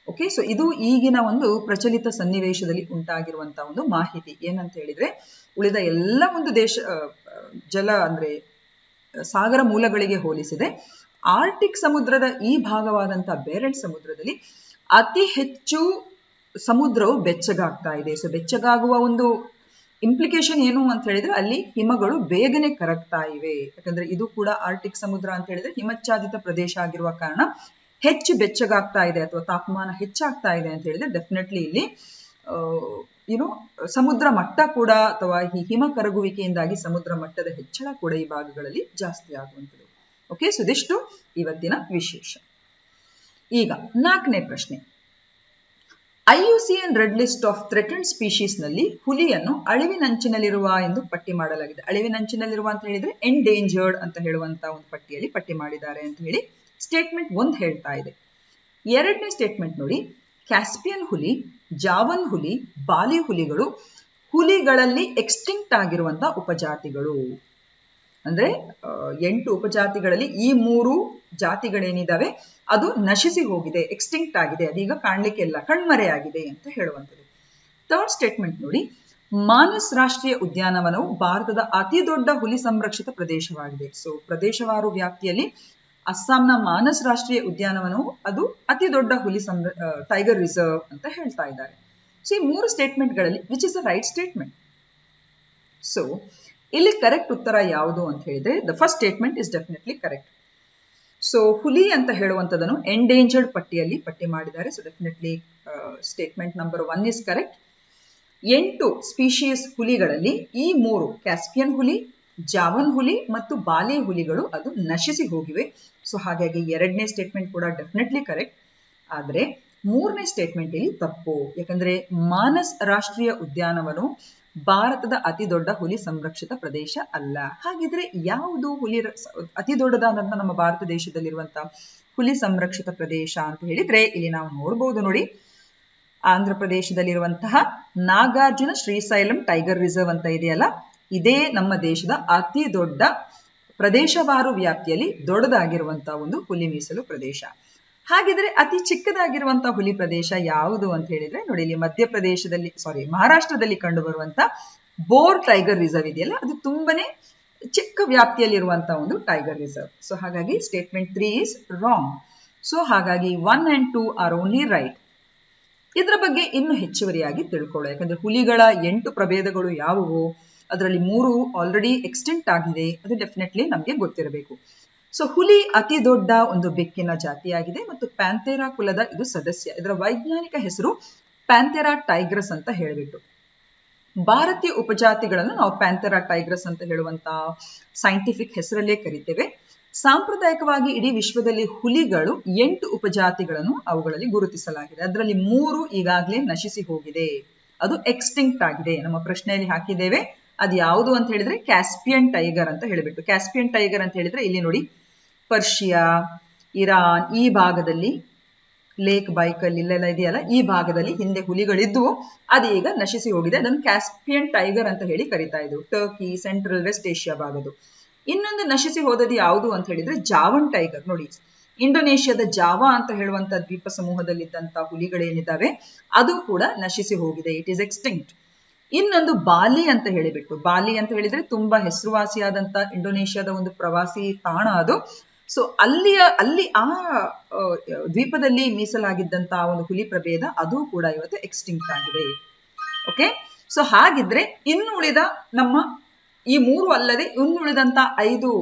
ಓಕೆ, ಸೊ ಇದು ಈಗಿನ ಒಂದು ಪ್ರಚಲಿತ ಸನ್ನಿವೇಶದಲ್ಲಿ ಉಂಟಾಗಿರುವಂತಹ ಒಂದು ಮಾಹಿತಿ. ಏನಂತ ಹೇಳಿದ್ರೆ ಉಳಿದ ಎಲ್ಲ ಒಂದು ಜಲ ಅಂದ್ರೆ ಸಾಗರ ಮೂಲಗಳಿಗೆ ಹೋಲಿಸಿದೆ ಆರ್ಟಿಕ್ ಸಮುದ್ರದ ಈ ಭಾಗವಾದಂತಹ ಬೇರೆಂಟ್ ಸಮುದ್ರದಲ್ಲಿ ಅತಿ ಹೆಚ್ಚು ಸಮುದ್ರವು ಬೆಚ್ಚಗಾಗ್ತಾ ಇದೆ. ಸೊ ಬೆಚ್ಚಗಾಗುವ ಒಂದು ಇಂಪ್ಲಿಕೇಶನ್ ಏನು ಅಂತ ಹೇಳಿದ್ರೆ ಅಲ್ಲಿ ಹಿಮಗಳು ಬೇಗನೆ ಕರಗ್ತಾ ಇವೆ. ಯಾಕಂದ್ರೆ ಇದು ಕೂಡ ಆರ್ಟಿಕ್ ಸಮುದ್ರ ಅಂತ ಹೇಳಿದ್ರೆ ಹಿಮಚ್ಛಾದಿತ ಪ್ರದೇಶ ಆಗಿರುವ ಕಾರಣ ಹೆಚ್ಚು ಬೆಚ್ಚಗಾಗ್ತಾ ಇದೆ ಅಥವಾ ತಾಪಮಾನ ಹೆಚ್ಚಾಗ್ತಾ ಇದೆ ಅಂತ ಹೇಳಿದ್ರೆ ಡೆಫಿನೆಟ್ಲಿ ಇಲ್ಲಿ ಸಮುದ್ರ ಮಟ್ಟ ಕೂಡ ಅಥವಾ ಈ ಹಿಮ ಕರಗುವಿಕೆಯಿಂದಾಗಿ ಸಮುದ್ರ ಮಟ್ಟದ ಹೆಚ್ಚಳ ಕೂಡ ಈ ಭಾಗಗಳಲ್ಲಿ ಜಾಸ್ತಿ ಆಗುವಂಥದ್ದು. ಓಕೆ, ಸೊ ಇದಿಷ್ಟು ಇವತ್ತಿನ ವಿಶೇಷ. ಈಗ 4ನೇ ಪ್ರಶ್ನೆ, IUCN red list of threatened species ನಲ್ಲಿ ಹುಲಿಯನ್ನು ಅಳಿವಿನಂಚಿನಲ್ಲಿರುವ ಎಂದು ಪಟ್ಟಿ ಮಾಡಲಾಗಿದೆ. ಅಳಿವಿನಂಚಿನಲ್ಲಿರುವ ಅಂತ ಹೇಳಿದ್ರೆ ಎಂಡೇಂಜರ್ಡ್ ಅಂತ ಹೇಳುವಂತಹ ಒಂದು ಪಟ್ಟಿಯಲ್ಲಿ ಪಟ್ಟಿ ಮಾಡಿದ್ದಾರೆ ಅಂತ ಹೇಳಿ ಸ್ಟೇಟ್ಮೆಂಟ್ 1 ಹೇಳ್ತಾ ಇದೆ. 2ನೇ ಸ್ಟೇಟ್ಮೆಂಟ್ ನೋಡಿ, ಕ್ಯಾಸ್ಪಿಯನ್ ಹುಲಿ, ಜಾವನ್ ಹುಲಿ, ಬಾಲಿ ಹುಲಿಗಳು ಹುಲಿಗಳಲ್ಲಿ ಎಕ್ಸ್ಟಿಂಕ್ಟ್ ಆಗಿರುವಂತಹ ಉಪಜಾತಿಗಳು. ಅಂದ್ರೆ 8 ಉಪಜಾತಿಗಳಲ್ಲಿ ಈ 3 ಜಾತಿಗಳೇನಿದಾವೆ ಅದು ನಶಿಸಿ ಹೋಗಿದೆ, ಎಕ್ಸ್ಟಿಂಕ್ಟ್ ಆಗಿದೆ, ಅದೀಗ ಕಾಣ್ಲಿಕ್ಕೆ ಇಲ್ಲ, ಕಣ್ಮರೆಯಾಗಿದೆ ಅಂತ ಹೇಳುವಂಥದ್ದು. ಥರ್ಡ್ ಸ್ಟೇಟ್ಮೆಂಟ್ ನೋಡಿ, ಮಾನಸ್ ರಾಷ್ಟ್ರೀಯ ಉದ್ಯಾನವನವು ಭಾರತದ ಅತಿ ದೊಡ್ಡ ಹುಲಿ ಸಂರಕ್ಷಿತ ಪ್ರದೇಶವಾಗಿದೆ. ಸೊ ಪ್ರದೇಶವಾರು ವ್ಯಾಪ್ತಿಯಲ್ಲಿ ಅಸ್ಸಾಂನ ಮಾನಸ್ ರಾಷ್ಟ್ರೀಯ ಉದ್ಯಾನವನವು ಅದು ಅತಿ ದೊಡ್ಡ ಹುಲಿ ಟೈಗರ್ ರಿಸರ್ವ್ ಅಂತ ಹೇಳ್ತಾ ಇದ್ದಾರೆ. ಸೊ ಈ 3 ಸ್ಟೇಟ್ಮೆಂಟ್ಗಳಲ್ಲಿ which is the right statement? So ಇಲ್ಲಿ ಕರೆಕ್ಟ್ ಉತ್ತರ ಯಾವುದು ಅಂತ ಹೇಳಿದ್ರೆ the first statement is definitely correct. So ಹುಲಿ ಅಂತ ಹೇಳುವಂಥದ್ದನ್ನು ಎಂಡೇಂಜರ್ಡ್ ಪಟ್ಟಿಯಲ್ಲಿ ಪಟ್ಟಿ ಮಾಡಿದ್ದಾರೆ. So definitely statement number 1 is correct. 8 species ಹುಲಿಗಳಲ್ಲಿ ಈ 3 ಕ್ಯಾಸ್ಪಿಯನ್ ಹುಲಿ, ಜಾವನ್ ಹುಲಿ ಮತ್ತು ಬಾಲಿ ಹುಲಿಗಳು ಅದು ನಶಿಸಿ ಹೋಗಿವೆ. ಸೊ ಹಾಗಾಗಿ 2ನೇ ಸ್ಟೇಟ್ಮೆಂಟ್ ಕೂಡ ಡೆಫಿನೆಟ್ಲಿ ಕರೆಕ್ಟ್. ಆದ್ರೆ 3ನೇ ಸ್ಟೇಟ್ಮೆಂಟ್ ಇಲ್ಲಿ ತಪ್ಪು. ಯಾಕಂದ್ರೆ ಮಾನಸ್ ರಾಷ್ಟ್ರೀಯ ಉದ್ಯಾನವನವು ಭಾರತದ ಅತಿ ದೊಡ್ಡ ಹುಲಿ ಸಂರಕ್ಷಿತ ಪ್ರದೇಶ ಅಲ್ಲ. ಹಾಗಿದ್ರೆ ಯಾವುದು ಹುಲಿ ಅತಿ ದೊಡ್ಡದಾದಂತಹ ನಮ್ಮ ಭಾರತ ದೇಶದಲ್ಲಿರುವಂತಹ ಹುಲಿ ಸಂರಕ್ಷಿತ ಪ್ರದೇಶ ಅಂತ ಹೇಳಿದ್ರೆ ಇಲ್ಲಿ ನಾವು ನೋಡಬಹುದು ನೋಡಿ, ಆಂಧ್ರ ಪ್ರದೇಶದಲ್ಲಿರುವಂತಹ ನಾಗಾರ್ಜುನ ಶ್ರೀಶೈಲಂ ಟೈಗರ್ ರಿಸರ್ವ್ ಅಂತ ಇದೆಯಲ್ಲ, ಇದೇ ನಮ್ಮ ದೇಶದ ಅತಿ ದೊಡ್ಡ ಪ್ರದೇಶವಾರು ವ್ಯಾಪ್ತಿಯಲ್ಲಿ ದೊಡ್ಡದಾಗಿರುವಂತಹ ಒಂದು ಹುಲಿ ಮೀಸಲು ಪ್ರದೇಶ. ಹಾಗಿದ್ರೆ ಅತಿ ಚಿಕ್ಕದಾಗಿರುವಂತಹ ಹುಲಿ ಪ್ರದೇಶ ಯಾವುದು ಅಂತ ಹೇಳಿದ್ರೆ ನೋಡಿ, ಇಲ್ಲಿ ಮಧ್ಯಪ್ರದೇಶದಲ್ಲಿ ಮಹಾರಾಷ್ಟ್ರದಲ್ಲಿ ಕಂಡು ಬರುವಂತ ಬೋರ್ ಟೈಗರ್ ರಿಸರ್ವ್ ಇದೆಯಲ್ಲ, ಅದು ತುಂಬಾನೇ ಚಿಕ್ಕ ವ್ಯಾಪ್ತಿಯಲ್ಲಿರುವಂತಹ ಒಂದು ಟೈಗರ್ ರಿಸರ್ವ್. ಸೊ ಹಾಗಾಗಿ ಸ್ಟೇಟ್ಮೆಂಟ್ 3 ಇಸ್ ರಾಂಗ್. ಸೊ ಹಾಗಾಗಿ 1 and 2 ಆರ್ ಓನ್ಲಿ ರೈಟ್. ಇದರ ಬಗ್ಗೆ ಇನ್ನು ಹೆಚ್ಚುವರಿಯಾಗಿ ತಿಳ್ಕೊಳ್ಳೋ, ಯಾಕಂದ್ರೆ ಹುಲಿಗಳ 8 ಪ್ರಭೇದಗಳು ಯಾವುವು, ಅದರಲ್ಲಿ 3 ಆಲ್ರೆಡಿ ಎಕ್ಸ್ಟೆಂಟ್ ಆಗಿದೆ, ಅದು ಡೆಫಿನೆಟ್ಲಿ ನಮಗೆ ಗೊತ್ತಿರಬೇಕು. ಸೊ ಹುಲಿ ಅತಿ ದೊಡ್ಡ ಒಂದು ಬೆಕ್ಕಿನ ಜಾತಿಯಾಗಿದೆ ಮತ್ತು ಪ್ಯಾಂಥೇರಾ ಕುಲದ ಇದು ಸದಸ್ಯ. ಇದರ ವೈಜ್ಞಾನಿಕ ಹೆಸರು ಪ್ಯಾಂಥೇರಾ ಟೈಗ್ರಸ್ ಅಂತ ಹೇಳಿಬಿಟ್ಟು. ಭಾರತೀಯ ಉಪಜಾತಿಗಳನ್ನು ನಾವು ಪ್ಯಾಂಥೇರಾ ಟೈಗ್ರಸ್ ಅಂತ ಹೇಳುವಂತ ಸೈಂಟಿಫಿಕ್ ಹೆಸರಲ್ಲೇ ಕರಿತೇವೆ. ಸಾಂಪ್ರದಾಯಿಕವಾಗಿ ಇಡೀ ವಿಶ್ವದಲ್ಲಿ ಹುಲಿಗಳು 8 ಉಪಜಾತಿಗಳನ್ನು ಅವುಗಳಲ್ಲಿ ಗುರುತಿಸಲಾಗಿದೆ. ಅದರಲ್ಲಿ 3 ಈಗಾಗಲೇ ನಶಿಸಿ ಹೋಗಿದೆ, ಅದು ಎಕ್ಸ್ಟಿಂಕ್ಟ್ ಆಗಿದೆ. ನಮ್ಮ ಪ್ರಶ್ನೆಯಲ್ಲಿ ಹಾಕಿದ್ದೇವೆ, ಅದು ಯಾವುದು ಅಂತ ಹೇಳಿದ್ರೆ ಕ್ಯಾಸ್ಪಿಯನ್ ಟೈಗರ್ ಅಂತ ಹೇಳಿಬಿಟ್ಟು. ಕ್ಯಾಸ್ಪಿಯನ್ ಟೈಗರ್ ಅಂತ ಹೇಳಿದ್ರೆ ಇಲ್ಲಿ ನೋಡಿ, ಪರ್ಷಿಯಾ, ಇರಾನ್ ಈ ಭಾಗದಲ್ಲಿ, ಲೇಕ್ ಬೈಕಲ್ ಇಲ್ಲೆಲ್ಲ ಇದೆಯಲ್ಲ, ಈ ಭಾಗದಲ್ಲಿ ಹಿಂದೆ ಹುಲಿಗಳಿದ್ದು ಅದು ಈಗ ನಶಿಸಿ ಹೋಗಿದೆ. ಅದನ್ನು ಕ್ಯಾಸ್ಪಿಯನ್ ಟೈಗರ್ ಅಂತ ಹೇಳಿ ಕರಿತಾ ಇದ್ರು. ಟರ್ಕಿ, ಸೆಂಟ್ರಲ್ ವೆಸ್ಟ್ ಏಷ್ಯಾ ಭಾಗದ್ದು. ಇನ್ನೊಂದು ನಶಿಸಿ ಹೋದದ್ದು ಯಾವುದು ಅಂತ ಹೇಳಿದ್ರೆ ಜಾವನ್ ಟೈಗರ್. ನೋಡಿ, ಇಂಡೋನೇಷ್ಯಾದ ಜಾವಾ ಅಂತ ಹೇಳುವಂತ ದ್ವೀಪ ಸಮೂಹದಲ್ಲಿದ್ದಂತ ಹುಲಿಗಳೇನಿದ್ದಾವೆ ಅದು ಕೂಡ ನಶಿಸಿ ಹೋಗಿದೆ, ಇಟ್ ಈಸ್ ಎಕ್ಸ್ಟಿಂಕ್ಟ್. ಇನ್ನೊಂದು ಬಾಲಿ ಅಂತ ಹೇಳಿಬಿಟ್ಟು, ಬಾಲಿ ಅಂತ ಹೇಳಿದ್ರೆ ತುಂಬಾ ಹೆಸರುವಾಸಿಯಾದಂತ ಇಂಡೋನೇಷ್ಯಾದ ಒಂದು ಪ್ರವಾಸಿ ತಾಣ ಅದು. ಸೊ ಅಲ್ಲಿ ಆ ದ್ವೀಪದಲ್ಲಿ ಮೀಸಲಾಗಿದ್ದಂತಹ ಒಂದು ಹುಲಿ ಪ್ರಭೇದ ಅದು ಕೂಡ ಇವತ್ತು ಎಕ್ಸ್ಟಿಂಕ್ಟ್ ಆಗಿದೆ. ಓಕೆ, ಸೊ ಹಾಗಿದ್ರೆ ಇನ್ನು ಉಳಿದ ನಮ್ಮ ಈ 3 ಅಲ್ಲದೆ ಇನ್ನು ಉಳಿದಂತ 5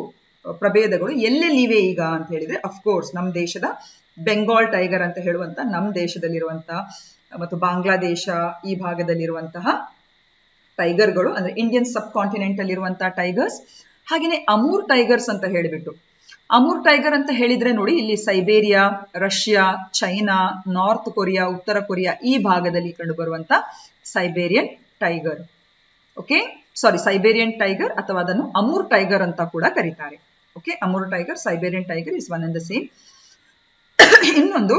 ಪ್ರಭೇದಗಳು ಎಲ್ಲೆಲ್ಲಿವೆ ಈಗ ಅಂತ ಹೇಳಿದ್ರೆ, ಅಫ್ಕೋರ್ಸ್ ನಮ್ಮ ದೇಶದ ಬೆಂಗಾಲ್ ಟೈಗರ್ ಅಂತ ಹೇಳುವಂತ ನಮ್ಮ ದೇಶದಲ್ಲಿರುವಂತಹ ಮತ್ತು ಬಾಂಗ್ಲಾದೇಶ ಈ ಭಾಗದಲ್ಲಿರುವಂತಹ ಟೈಗರ್ಗಳು, ಅಂದ್ರೆ ಇಂಡಿಯನ್ ಸಬ್ ಕಾಂಟಿನೆಂಟ್ ಅಲ್ಲಿರುವಂತಹ ಟೈಗರ್ಸ್. ಹಾಗೆಯೇ ಅಮೂರ್ ಟೈಗರ್ಸ್ ಅಂತ ಹೇಳಿಬಿಟ್ಟು, ಅಮೂರ್ ಟೈಗರ್ ಅಂತ ಹೇಳಿದ್ರೆ ನೋಡಿ, ಇಲ್ಲಿ ಸೈಬೇರಿಯಾ, ರಷ್ಯಾ, ಚೈನಾ, ನಾರ್ತ್ ಕೊರಿಯಾ, ಉತ್ತರ ಕೊರಿಯಾ ಈ ಭಾಗದಲ್ಲಿ ಕಂಡು ಬರುವಂತ Siberian tiger. Okay, Siberian tiger ಅಥವಾ ಅದನ್ನು ಅಮೂರ್ ಟೈಗರ್ ಅಂತ ಕೂಡ ಕರೀತಾರೆ. Okay, Amur tiger, Siberian tiger is one and the same. ಇನ್ನೊಂದು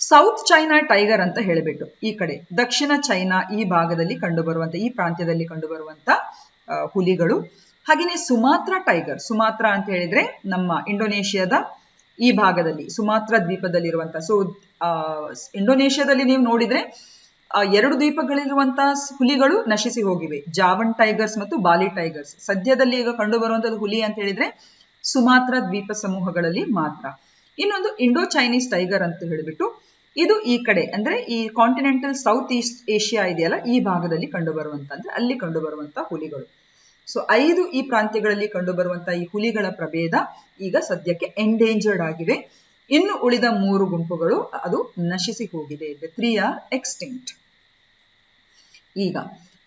ಸೌತ್ ಚೈನಾ ಟೈಗರ್ ಅಂತ ಹೇಳಿಬಿಟ್ಟು, ಈ ಕಡೆ ದಕ್ಷಿಣ ಚೈನಾ ಈ ಭಾಗದಲ್ಲಿ ಕಂಡು ಬರುವಂತ, ಈ ಪ್ರಾಂತ್ಯದಲ್ಲಿ ಕಂಡು ಬರುವಂತ ಹುಲಿಗಳು. ಹಾಗೆಯೇ ಸುಮಾತ್ರಾ ಟೈಗರ್, ಸುಮಾತ್ರಾ ಅಂತ ಹೇಳಿದ್ರೆ ನಮ್ಮ ಇಂಡೋನೇಷ್ಯಾದ ಈ ಭಾಗದಲ್ಲಿ ಸುಮಾತ್ರಾ ದ್ವೀಪದಲ್ಲಿರುವಂತ. ಸೊ ಇಂಡೋನೇಷ್ಯಾದಲ್ಲಿ ನೀವು ನೋಡಿದ್ರೆ 2 ದ್ವೀಪಗಳಿರುವಂತಹ ಹುಲಿಗಳು ನಶಿಸಿ ಹೋಗಿವೆ, ಜಾವನ್ ಟೈಗರ್ಸ್ ಮತ್ತು ಬಾಲಿ ಟೈಗರ್ಸ್. ಸದ್ಯದಲ್ಲಿ ಈಗ ಕಂಡು ಬರುವಂತದ್ದು ಹುಲಿ ಅಂತ ಹೇಳಿದ್ರೆ ಸುಮಾತ್ರಾ ದ್ವೀಪ ಸಮೂಹಗಳಲ್ಲಿ ಮಾತ್ರ. ಇನ್ನೊಂದು ಇಂಡೋ ಚೈನೀಸ್ ಟೈಗರ್ ಅಂತ ಹೇಳಿಬಿಟ್ಟು, ಇದು ಈ ಕಡೆ ಅಂದ್ರೆ ಈ ಕಾಂಟಿನೆಂಟಲ್ ಸೌತ್ ಈಸ್ಟ್ ಏಷ್ಯಾ ಇದೆಯಲ್ಲ, ಈ ಭಾಗದಲ್ಲಿ ಕಂಡು ಬರುವಂತ, ಅಂದ್ರೆ ಅಲ್ಲಿ ಕಂಡು ಬರುವಂತ ಹುಲಿಗಳು. ಸೊ 5 ಈ ಪ್ರಾಂತ್ಯಗಳಲ್ಲಿ ಕಂಡು ಬರುವಂತಹ ಈ ಹುಲಿಗಳ ಪ್ರಭೇದ ಈಗ ಸದ್ಯಕ್ಕೆ ಎಂಡೇಂಜರ್ಡ್ ಆಗಿವೆ. ಇನ್ನು ಉಳಿದ 3 ಗುಂಪುಗಳು ಅದು ನಶಿಸಿ ಹೋಗಿದೆ. The 3 are extinct. ಈಗ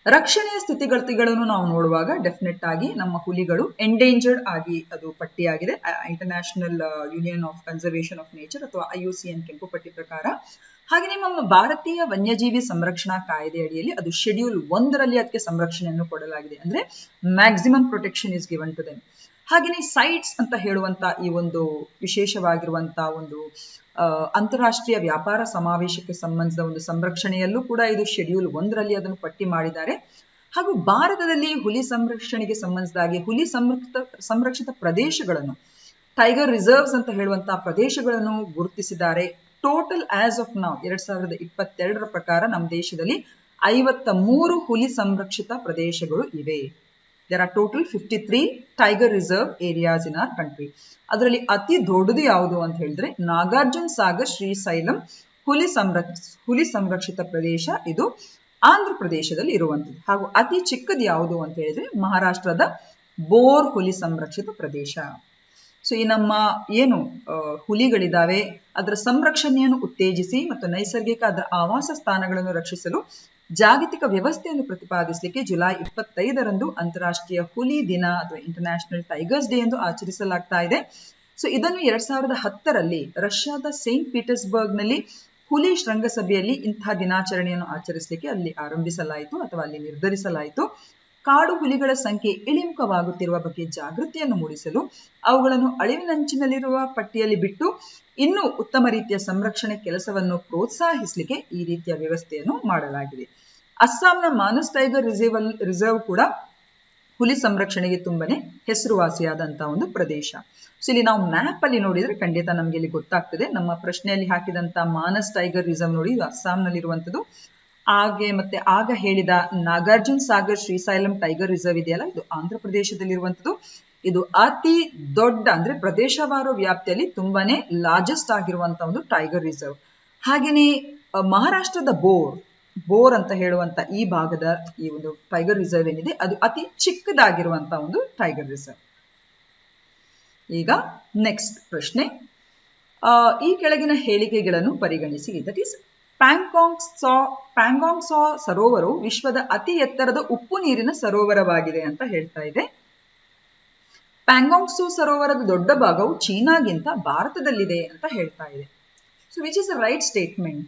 ರಕ್ಷಣೆಯ ಸ್ಥಿತಿಗತಿಗಳನ್ನು ನಾವು ನೋಡುವಾಗ ಡೆಫಿನೆಟ್ ಆಗಿ ನಮ್ಮ ಹುಲಿಗಳು ಎಂಡೇಂಜರ್ಡ್ ಆಗಿ ಅದು ಪಟ್ಟಿಯಾಗಿದೆ international union of conservation of nature ಅಥವಾ IUCN ಕೆಂಪು ಪಟ್ಟಿ ಪ್ರಕಾರ. ಹಾಗೆ ನಮ್ಮ ಭಾರತೀಯ ವನ್ಯಜೀವಿ ಸಂರಕ್ಷಣಾ ಕಾಯ್ದೆ ಅಡಿಯಲ್ಲಿ ಅದು ಶೆಡ್ಯೂಲ್ 1ರಲ್ಲಿ ಅದಕ್ಕೆ ಸಂರಕ್ಷಣೆಯನ್ನು ಕೊಡಲಾಗಿದೆ, ಅಂದ್ರೆ maximum protection is given to them. ಹಾಗೆಯೇ ಸೈಟ್ಸ್ ಅಂತ ಹೇಳುವಂತ ಈ ಒಂದು ವಿಶೇಷವಾಗಿರುವಂತಹ ಒಂದು ಅಂತಾರಾಷ್ಟ್ರೀಯ ವ್ಯಾಪಾರ ಸಮಾವೇಶಕ್ಕೆ ಸಂಬಂಧಿಸಿದ ಒಂದು ಸಂರಕ್ಷಣೆಯಲ್ಲೂ ಕೂಡ ಇದು ಶೆಡ್ಯೂಲ್ 1ರಲ್ಲಿ ಅದನ್ನು ಪಟ್ಟಿ ಮಾಡಿದ್ದಾರೆ. ಹಾಗೂ ಭಾರತದಲ್ಲಿ ಹುಲಿ ಸಂರಕ್ಷಣೆಗೆ ಸಂಬಂಧಿಸಿದಾಗೆ ಹುಲಿ ಸಂರಕ್ಷಿತ ಪ್ರದೇಶಗಳನ್ನು ಟೈಗರ್ ರಿಸರ್ವ್ಸ್ ಅಂತ ಹೇಳುವಂತಹ ಪ್ರದೇಶಗಳನ್ನು ಗುರುತಿಸಿದ್ದಾರೆ. ಟೋಟಲ್ ಆಸ್ ಆಫ್ ನಾವು 2022 ಪ್ರಕಾರ ನಮ್ಮ ದೇಶದಲ್ಲಿ 53 ಹುಲಿ ಸಂರಕ್ಷಿತ ಪ್ರದೇಶಗಳು ಇವೆ. There are total 53 tiger reserve areas in our country. ಅದರಲ್ಲಿ ಅತಿ ದೊಡ್ಡದು ಯಾವುದು ಅಂತ ಹೇಳಿದ್ರೆ ನಾಗಾರ್ಜುನ ಸಾಗರ್ ಶ್ರೀಶೈಲಂ ಹುಲಿ ಸಂರಕ್ಷಿತ ಪ್ರದೇಶ. ಇದು ಆಂಧ್ರ ಪ್ರದೇಶದಲ್ಲಿ ಇರುವಂಥದ್ದು. ಹಾಗೂ ಅತಿ ಚಿಕ್ಕದು ಯಾವುದು ಅಂತ ಹೇಳಿದ್ರೆ ಮಹಾರಾಷ್ಟ್ರದ ಬೋರ್ ಹುಲಿ ಸಂರಕ್ಷಿತ ಪ್ರದೇಶ. ಸೊ ಈ ನಮ್ಮ ಏನು ಹುಲಿಗಳಿದಾವೆ ಅದರ ಸಂರಕ್ಷಣೆಯನ್ನು ಉತ್ತೇಜಿಸಿ ಮತ್ತು ನೈಸರ್ಗಿಕ ಅದರ ಆವಾಸ ಸ್ಥಾನಗಳನ್ನು ರಕ್ಷಿಸಲು ಜಾಗತಿಕ ವ್ಯವಸ್ಥೆಯನ್ನು ಪ್ರತಿಪಾದಿಸಲಿಕ್ಕೆ ಜುಲೈ 25ರಂದು ಅಂತಾರಾಷ್ಟ್ರೀಯ ಹುಲಿ ದಿನ ಅಥವಾ ಇಂಟರ್ನ್ಯಾಷನಲ್ ಟೈಗರ್ಸ್ ಡೇ ಎಂದು ಆಚರಿಸಲಾಗ್ತಾ ಇದೆ. ಸೊ ಇದನ್ನು 2010ರಲ್ಲಿ ರಷ್ಯಾದ ಸೇಂಟ್ ಪೀಟರ್ಸ್ಬರ್ಗ್ ನಲ್ಲಿ ಹುಲಿ ಶೃಂಗಸಭೆಯಲ್ಲಿ ಇಂತಹ ದಿನಾಚರಣೆಯನ್ನು ಆಚರಿಸಲಿಕ್ಕೆ ಅಲ್ಲಿ ಆರಂಭಿಸಲಾಯಿತು ಅಥವಾ ಅಲ್ಲಿ ನಿರ್ಧರಿಸಲಾಯಿತು. ಕಾಡು ಹುಲಿಗಳ ಸಂಖ್ಯೆ ಇಳಿಮುಖವಾಗುತ್ತಿರುವ ಬಗ್ಗೆ ಜಾಗೃತಿಯನ್ನು ಮೂಡಿಸಲು ಅವುಗಳನ್ನು ಅಳಿವಿನಂಚಿನಲ್ಲಿರುವ ಪಟ್ಟಿಯಲ್ಲಿ ಬಿಟ್ಟು ಇನ್ನೂ ಉತ್ತಮ ರೀತಿಯ ಸಂರಕ್ಷಣೆ ಕೆಲಸವನ್ನು ಪ್ರೋತ್ಸಾಹಿಸಲಿಕ್ಕೆ ಈ ರೀತಿಯ ವ್ಯವಸ್ಥೆಯನ್ನು ಮಾಡಲಾಗಿದೆ. ಅಸ್ಸಾಂನ ಮಾನಸ್ ಟೈಗರ್ ರಿಸರ್ವ್ ಕೂಡ ಹುಲಿ ಸಂರಕ್ಷಣೆಗೆ ತುಂಬಾನೇ ಹೆಸರುವಾಸಿಯಾದಂತಹ ಒಂದು ಪ್ರದೇಶ. ಸೊ ಇಲ್ಲಿ ನಾವು ಮ್ಯಾಪ್ ಅಲ್ಲಿ ನೋಡಿದ್ರೆ ಖಂಡಿತ ನಮ್ಗೆ ಇಲ್ಲಿ ಗೊತ್ತಾಗ್ತದೆ. ನಮ್ಮ ಪ್ರಶ್ನೆಯಲ್ಲಿ ಹಾಕಿದಂತ ಮಾನಸ್ ಟೈಗರ್ ರಿಸರ್ವ್ ನೋಡಿ, ಇದು ಅಸ್ಸಾಂನಲ್ಲಿರುವಂಥದ್ದು. ಹಾಗೆ ಮತ್ತೆ ಆಗ ಹೇಳಿದ ನಾಗಾರ್ಜುನ ಸಾಗರ್ ಶ್ರೀಶೈಲಂ ಟೈಗರ್ ರಿಸರ್ವ್ ಇದೆಯಲ್ಲ, ಇದು ಆಂಧ್ರ ಪ್ರದೇಶದಲ್ಲಿರುವಂಥದ್ದು. ಇದು ಅತಿ ದೊಡ್ಡ ಅಂದ್ರೆ ಪ್ರದೇಶವಾರು ವ್ಯಾಪ್ತಿಯಲ್ಲಿ ತುಂಬಾನೇ ಲಾರ್ಜೆಸ್ಟ್ ಆಗಿರುವಂತಹ ಒಂದು ಟೈಗರ್ ರಿಸರ್ವ್. ಹಾಗೇನೆ ಮಹಾರಾಷ್ಟ್ರದ ಬೋರ್ ಅಂತ ಹೇಳುವಂತ ಈ ಭಾಗದ ಈ ಒಂದು ಟೈಗರ್ ರಿಸರ್ವ್ ಏನಿದೆ ಅದು ಅತಿ ಚಿಕ್ಕದಾಗಿರುವಂತಹ ಒಂದು ಟೈಗರ್ ರಿಸರ್ವ್. ಈಗ ನೆಕ್ಸ್ಟ್ ಪ್ರಶ್ನೆ, ಈ ಕೆಳಗಿನ ಹೇಳಿಕೆಗಳನ್ನು ಪರಿಗಣಿಸಿ. ದಟ್ ಈಸ್ ಪ್ಯಾಂಗಾಂಗ್ ಸಾ ಸರೋವರವು ವಿಶ್ವದ ಅತಿ ಎತ್ತರದ ಉಪ್ಪು ನೀರಿನ ಸರೋವರವಾಗಿದೆ ಅಂತ ಹೇಳ್ತಾ ಇದೆ. ಪ್ಯಾಂಗಾಂಗ್ ಸೋ ಸರೋವರದ ದೊಡ್ಡ ಭಾಗವು ಚೀನಾಗಿಂತ ಭಾರತದಲ್ಲಿದೆ ಅಂತ ಹೇಳ್ತಾ ಇದೆ. So which is a right statement?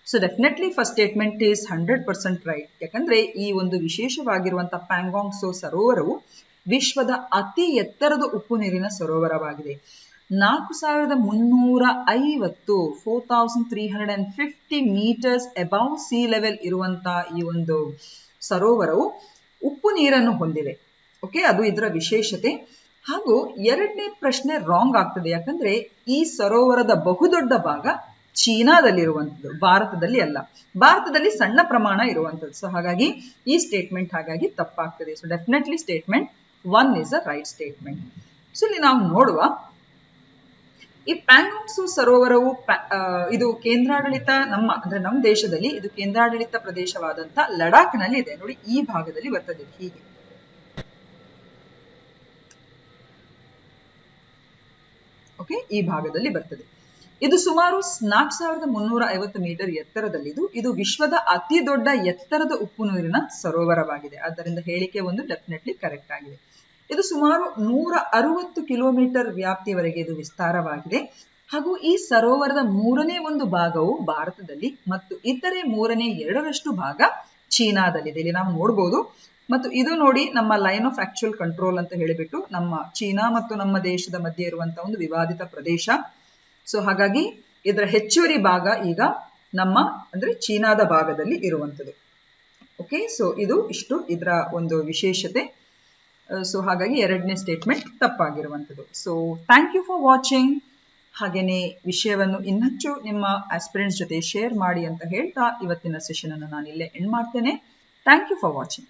So definitely first statement is 100% right. ಯಾಕಂದ್ರೆ ಈ ಒಂದು ವಿಶೇಷವಾಗಿರುವಂತಹ ಪ್ಯಾಂಗಾಂಗ್ ಸೋ ಸರೋವರವು ವಿಶ್ವದ ಅತಿ ಎತ್ತರದ ಉಪ್ಪು ನೀರಿನ ಸರೋವರವಾಗಿದೆ. 4350 ಮೀಟರ್ಸ್ ಅಬೌವ್ ಸೀ ಲೆವೆಲ್ ಇರುವಂತಹ ಈ ಒಂದು ಸರೋವರವು ಉಪ್ಪು ನೀರನ್ನು ಹೊಂದಿದೆ. ಓಕೆ, ಅದು ಇದರ ವಿಶೇಷತೆ. ಹಾಗೂ ಎರಡನೇ ಪ್ರಶ್ನೆ ರಾಂಗ್ ಆಗ್ತದೆ. ಯಾಕಂದ್ರೆ ಈ ಸರೋವರದ ಬಹುದೊಡ್ಡ ಭಾಗ ಚೀನಾದಲ್ಲಿರುವಂಥದ್ದು, ಭಾರತದಲ್ಲಿ ಅಲ್ಲ. ಭಾರತದಲ್ಲಿ ಸಣ್ಣ ಪ್ರಮಾಣ ಇರುವಂಥದ್ದು. ಸೊ ಹಾಗಾಗಿ ಈ ಸ್ಟೇಟ್ಮೆಂಟ್ ಹಾಗಾಗಿ ತಪ್ಪಾಗ್ತದೆ. So definitely statement 1 is a right statement. So ಇಲ್ಲಿ ನಾವು ನೋಡುವ ಈ ಪ್ಯಾಂಗಾಂಗ್ ಸೋ ಸರೋವರವು ಇದು ಕೇಂದ್ರಾಡಳಿತ ನಮ್ಮ ದೇಶದಲ್ಲಿ ಇದು ಕೇಂದ್ರಾಡಳಿತ ಪ್ರದೇಶವಾದಂತ ಲಡಾಖ್ ನಲ್ಲಿ ಇದೆ. ನೋಡಿ, ಈ ಭಾಗದಲ್ಲಿ ಬರ್ತದೆ. ಹೀಗೆ ಓಕೆ, ಈ ಭಾಗದಲ್ಲಿ ಬರ್ತದೆ. ಇದು ಸುಮಾರು 4350 ಮೀಟರ್ ಎತ್ತರದಲ್ಲಿದ್ದು ಇದು ವಿಶ್ವದ ಅತಿ ದೊಡ್ಡ ಎತ್ತರದ ಉಪ್ಪು ನೀರಿನ ಸರೋವರವಾಗಿದೆ. ಆದ್ದರಿಂದ ಹೇಳಿಕೆ ಒಂದು ಡೆಫಿನೆಟ್ಲಿ ಕರೆಕ್ಟ್ ಆಗಿದೆ. ಇದು ಸುಮಾರು 160 ಕಿಲೋಮೀಟರ್ ವ್ಯಾಪ್ತಿಯವರೆಗೆ ಇದು ವಿಸ್ತಾರವಾಗಿದೆ. ಹಾಗೂ ಈ ಸರೋವರದ 3ನೇ ಒಂದು ಭಾಗವು ಭಾರತದಲ್ಲಿ ಮತ್ತು ಇತರೆ 2/3 ಭಾಗ ಚೀನಾದಲ್ಲಿದೆ. ಇಲ್ಲಿ ನಾವು ನೋಡ್ಬೋದು. ಮತ್ತು ಇದು ನೋಡಿ ನಮ್ಮ ಲೈನ್ ಆಫ್ ಆಕ್ಚುಯಲ್ ಕಂಟ್ರೋಲ್ ಅಂತ ಹೇಳಿಬಿಟ್ಟು ನಮ್ಮ ಚೀನಾ ಮತ್ತು ನಮ್ಮ ದೇಶದ ಮಧ್ಯೆ ಇರುವಂತಹ ಒಂದು ವಿವಾದಿತ ಪ್ರದೇಶ. ಸೊ ಹಾಗಾಗಿ ಇದರ ಹೆಚ್ಚುವರಿ ಭಾಗ ಈಗ ನಮ್ಮ ಅಂದ್ರೆ ಚೀನಾದ ಭಾಗದಲ್ಲಿ ಇರುವಂಥದ್ದು. ಓಕೆ, ಸೊ ಇದು ಇಷ್ಟು ಇದರ ಒಂದು ವಿಶೇಷತೆ. ಸೊ ಹಾಗಾಗಿ ಎರಡನೇ ಸ್ಟೇಟ್ಮೆಂಟ್ ತಪ್ಪಾಗಿರುವಂಥದ್ದು. So thank you for watching. ಹಾಗೇನೆ ವಿಷಯವನ್ನು ಇನ್ನಷ್ಟು ನಿಮ್ಮ ಆಸ್ಪಿರೆಂಟ್ಸ್ ಜೊತೆ ಶೇರ್ ಮಾಡಿ ಅಂತ ಹೇಳ್ತಾ ಇವತ್ತಿನ ಸೆಷನ್ ಅನ್ನು ನಾನು ಇಲ್ಲೇ ಎಂಡ್ ಮಾಡ್ತೇನೆ. Thank you for watching.